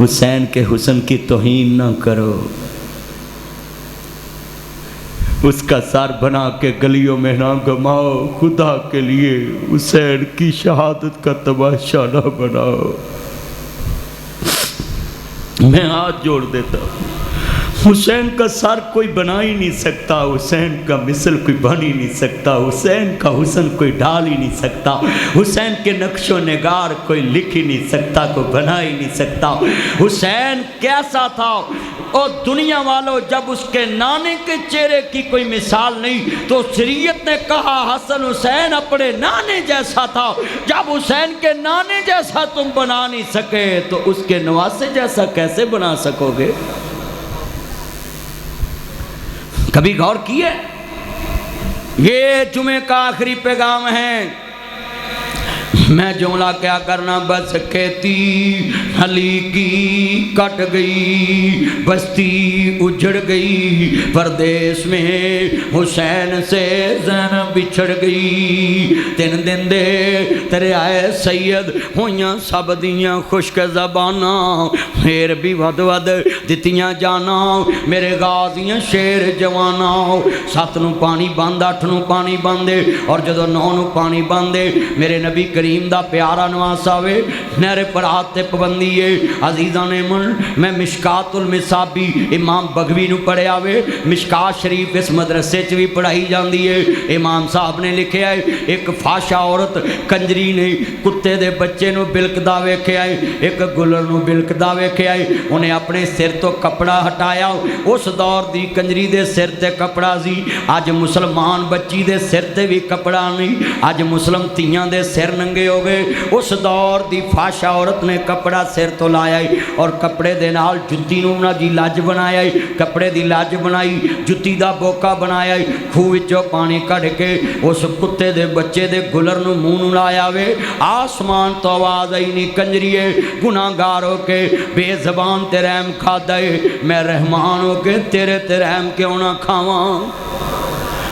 حسین کے حسن کی توہین نہ کرو، اس کا سر بنا کے گلیوں میں نہ گھماؤ، خدا کے لیے حسین کی شہادت کا تماشا نہ بناؤ۔ میں ہاتھ جوڑ دیتا ہوں، حسین کا سر کوئی بنا ہی نہیں سکتا، حسین کا مثل کوئی بن ہی نہیں سکتا، حسین کا حسن کوئی ڈال ہی نہیں سکتا، حسین کے نقش و نگار کوئی لکھ ہی نہیں سکتا، کوئی بنا ہی نہیں سکتا۔ حسین کیسا تھا؟ اور دنیا والوں جب اس کے نانے کے چہرے کی کوئی مثال نہیں تو شریعت نے کہا حسن حسین اپنے نانے جیسا تھا۔ جب حسین کے نانے جیسا تم بنا نہیں سکے تو اس کے نواسے جیسا کیسے بنا سکو گے؟ کبھی غور کیے؟ یہ جمعے کا آخری پیغام ہے، میں جملہ کیا کرنا، بس کھیتی علی کی کٹ گئی، بستی اجڑ گئی، پردیس میں حسین سے زینب بچھڑ گئی، تین دن دے تیرے آئے سید ہویاں سب دیاں خشک زباناں، پھر بھی ود ود دتیاں جانا میرے غازیاں شیر جواناں، 7 نو پانی بند 8 نو پانی بندے اور جدو 9 نو پانی بندے میرے نبی کریم دا پیارا نواسا وے نہر فرات تے پابندی ہے۔ عزیزاں نے من میں مشکات المصابی امام بغوی نو پڑھیا وے، مشکات شریف اس مدرسے چ بھی پڑھائی جاندی ہے۔ امام صاحب نے لکھیا ہے ایک فاشا عورت کنجری نے کتے دے بچے نو بلکدا ویکھیا ہے، ایک گلر نو بلکدا ویکھیا ہے، انہیں اپنے سر تو کپڑا ہٹایا، اس دور دی کنجری دے سر تے کپڑا سی، اج مسلمان بچی دے سر تے بھی کپڑا نہیں، اج مسلم تیاں دے سر ننگے ہو گئے، اس دور دی فاشا عورت نے کپڑا سر تو لایا ہے اور کپڑے دے نال جتی نو نا جی لاج بنایا ہے، کپڑے دی لاج بنائی، جتی دا بوکا بنایا ہے، خوہ وچوں پانی کڈ کے اس کتے دے بچے دے گلر نو منہ نو لایا وے، آسمان تو آواز آئی نہیں کنجریے گناہگار ہو کے بے زبان تے رحم کھادا ہے، میں رحمان ہو کے تیرے تے رحم کیوں نہ کھاواں؟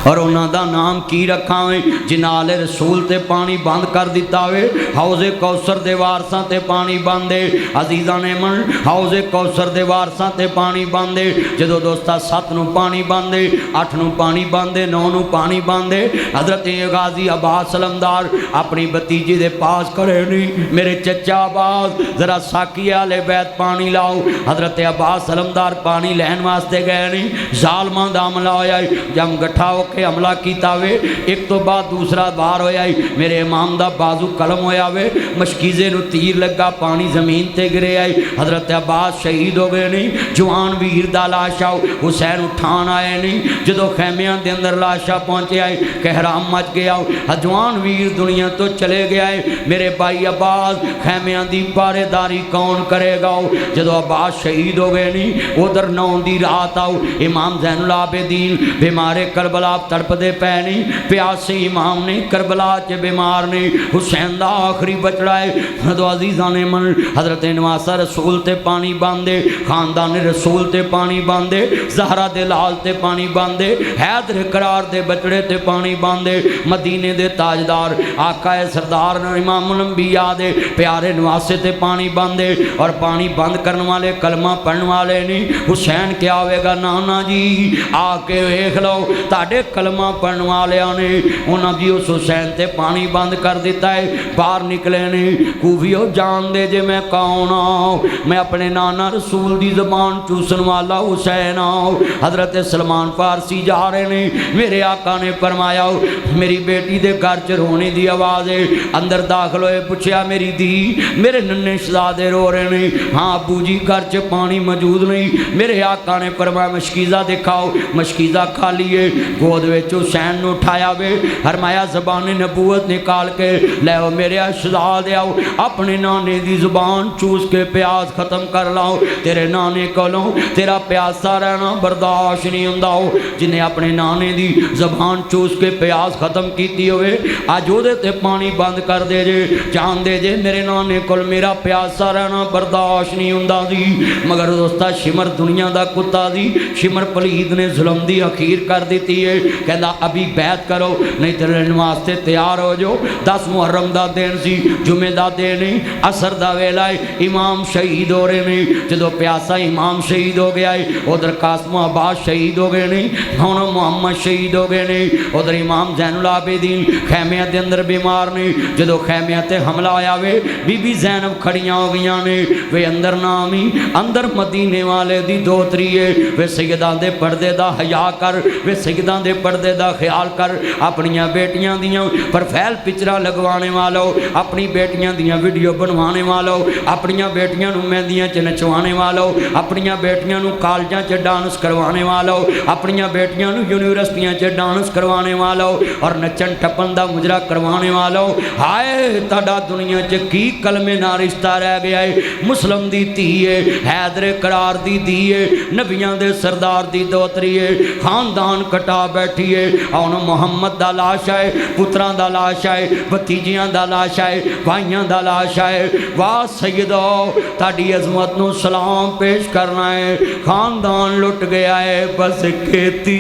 اور انہاں دا نام کی رکھا ہوئے جنال رسول تے پانی بند کر دیتا ہوئے، حوض کوثر دے وارثاں تے پانی باندے، عزیزاں نے من حوض کوثر دے وارثاں تے پانی باندے، جدو دوستا 7 نو پانی باندے 8 نو پانی باندے 9 نو پانی باندے، حضرت غازی عباس علمدار اپنی بتیجی دے پاس کرے نہیں، میرے چچا عباس ذرا ساکی آلے بیت پانی لاؤ، حضرت عباس علمدار پانی لہن واسطے گئے نہیں، ظالمان دا عملہ ہویا ہے، جم گٹھا ہو کے حملہ کیتا وے، ایک تو بعد دوسرا بار ہویا ہے، میرے امام دا بازو قلم ہویا وے، مشکیزے نو تیر لگا پانی زمین تے گرے آئی، حضرت عباس شہید ہو گئے نہیں، جوان ویر دا لاشا حسین اٹھان آئے نہیں، جدو خیمیاں دے اندر لاشا پہنچے آئے کہرام مچ گیا، جوان ویر دنیا تو چلے گیا ہے، میرے بھائی عباس خیمیاں دی پارے داری کون کرے گا؟ جدو عباس شہید ہو گئے نہیں، ادھر 9 دی رات آؤ، امام زین العابدین بیمارے کربلا تڑپ دے پہنی، پیاسی امام نے کربلا چے بیمار نے، حسین دا آخری بچڑا ہے، حضرت عزیزان نے من حضرت نواسا رسول تے پانی باندے، خاندان رسول تے پانی باندے، زہرہ دے لال تے پانی باندے، حیدر قرار دے بچڑے تے پانی باندے، مدینے دے تاجدار آقا سردار امام الانبیاء دے پیارے نواسے تے پانی باندے، اور پانی بند کرنے والے کلمہ پڑھنے والے نہیں، حسین کیا ہوئے گا نانا جی آکے ویکھ لو تاڑے کلمہ پڑھنے والے آنے، انہاں جی اس حسین تے پانی بند کر دیتا ہے، باہر نکلے نہیں، کوفیو جان دے جے میں کون آؤں، میں اپنے نانا رسول دی زبان چوسن والا حسین آؤں، حضرت سلمان فارسی جا رہے نہیں، میرے آقا نے فرمایا میری بیٹی دے گھر چ رونے دی آواز ہے، اندر داخل ہوئے پوچھیا میری دی میرے ننے شہزادے رو رہے نہیں، ہاں ابو جی گھر چ پانی موجود نہیں، میرے آقا نے فرمایا مشکیزہ دکھاؤ، مشکیزہ کھا لیے، گود وچ حسین نو اٹھایا وے، فرمایا زبان نبوت نکال کے لے او میرے شہزادے آؤ، اپنے نانے دی زبان چوس کے پیاس ختم کر لاؤ، تیرے نانے کولوں تیرا پیاسا رہنا برداشت نہیں ہوندا، جنہیں اپنے نانے دی زبان چوس کے پیاس ختم کیتی ہوئے اج اودے تے پانی بند کر دے جے، جان دے جے میرے نانے کول میرا پیاسا رہنا برداشت نہیں ہوندا سی، مگر دوستا شمر دنیا دا کتا سی، شمر پلید نے ظلم دی اخیر کر دیتی ہے، کہندا ابھی بیعت کرو نہیں تے نماز تے تیار ہو جو 10 محرم دا دن سی جمعے دا دن نہیں عصر دا ویلا ہے امام شہید ہو رہے نے جدو پیاسا امام شہید ہو گیا ہے ادھر قاسم آباد شہید ہو گئے نے ہن محمد شہید ہو گئے نے ادھر امام زین العابدین خیمیاں دے اندر بیمار نے جدو خیمیاں تے حملہ آیا وے بی بی زینب کھڑیاں ہو گیاں نے وے اندر نامی اندر مدینے والے دی دوتری ہے وے سیداں دے پردے دا حیا کر وے سیداں دے پردے دا خیال کر اپنیاں بیٹیاں دیاں پروفائل پکچراں لگوانے والو اپنی بیٹیاں دیاں ویڈیو بنوانے والو اپنیاں بیٹیاں نو مہندیاں چ نچوانے والو اپنیاں بیٹیاں نو کالجاں چ ڈانس کروانے والو اپنیاں بیٹیاں نو یونیورسٹیاں چ ڈانس کروانے والو اور نچن ٹپن دا مجرا کروانے والو ہائے تہاڈا دنیا چ کی کلمے نال رشتہ رہ گیا ہے مسلم دی دھی ہے حیدر قرار دی دھی ہے نبیاں دے سردار دی دوتری ہے خاندان کٹا بیٹھی ہے اور محمد دا لاشا ہے پتراں دا لاشا ہے بھتیجیاں دا لاشا ہے بھائیاں دا لاشا ہے واہ سیدو تاڑی عظمت نو سلام پیش کرنا ہے خاندان لٹ گیا ہے بس کھیتی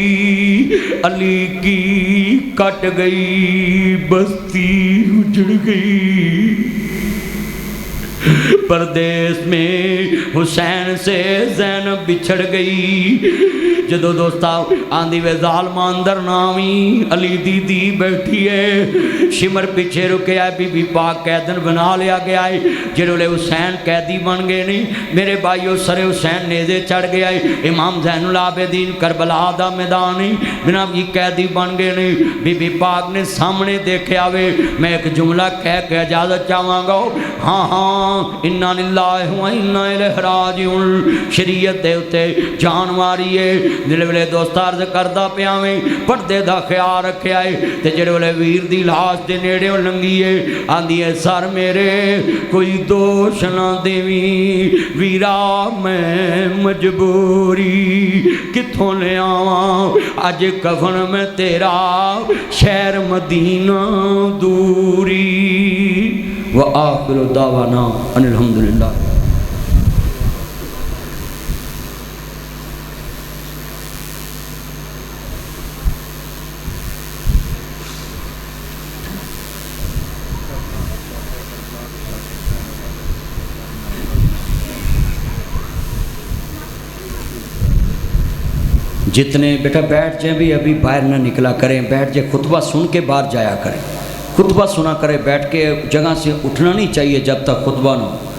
علی کی کٹ گئی بستی اجڑ گئی پردیس میں حسین سے زینب بچھڑ گئی جدو دوستا آندھی وے ظالمہ اندر نامی علی دی دی بیٹھی ہے شمر پیچھے رکے آئے بی بی پاک قیدن بنا لیا گیا ہے جنہوں حسین قیدی بن گئے نہیں میرے بھائیو سر حسین نیزے چڑھ گیا ہے امام زین العابدین کربلا دا میدانی بنا بھی قیدی بن گئے نہیں بی بی پاک نے سامنے دیکھے آوے میں ایک جملہ کہہ کے اجازت چاہواں گا ہاں ہاں انا للہ و انا الیہ راجعون شریعت دے اتے جانواری ہے دل ویلے دوست عرض کردہ پیاویں پردے دا خیال رکھے آئے تے جڑے ویلے ویر دی لاش دے نیڑے لنگی ہے آندھی ہے سر میرے کوئی دوش نہ دیویں ویرا میں مجبوری کتھوں لے آواں اج کفن میں تیرا شہر مدینہ دوری وآخر دعوانا ان الحمدللہ جتنے بیٹا بیٹھ جائیں بھی ابھی باہر نہ نکلا کریں بیٹھ جائیں خطبہ سن کے باہر جایا کریں خطبہ سنا کرے بیٹھ کے جگہ سے اٹھنا نہیں چاہیے جب تک خطبہ نہ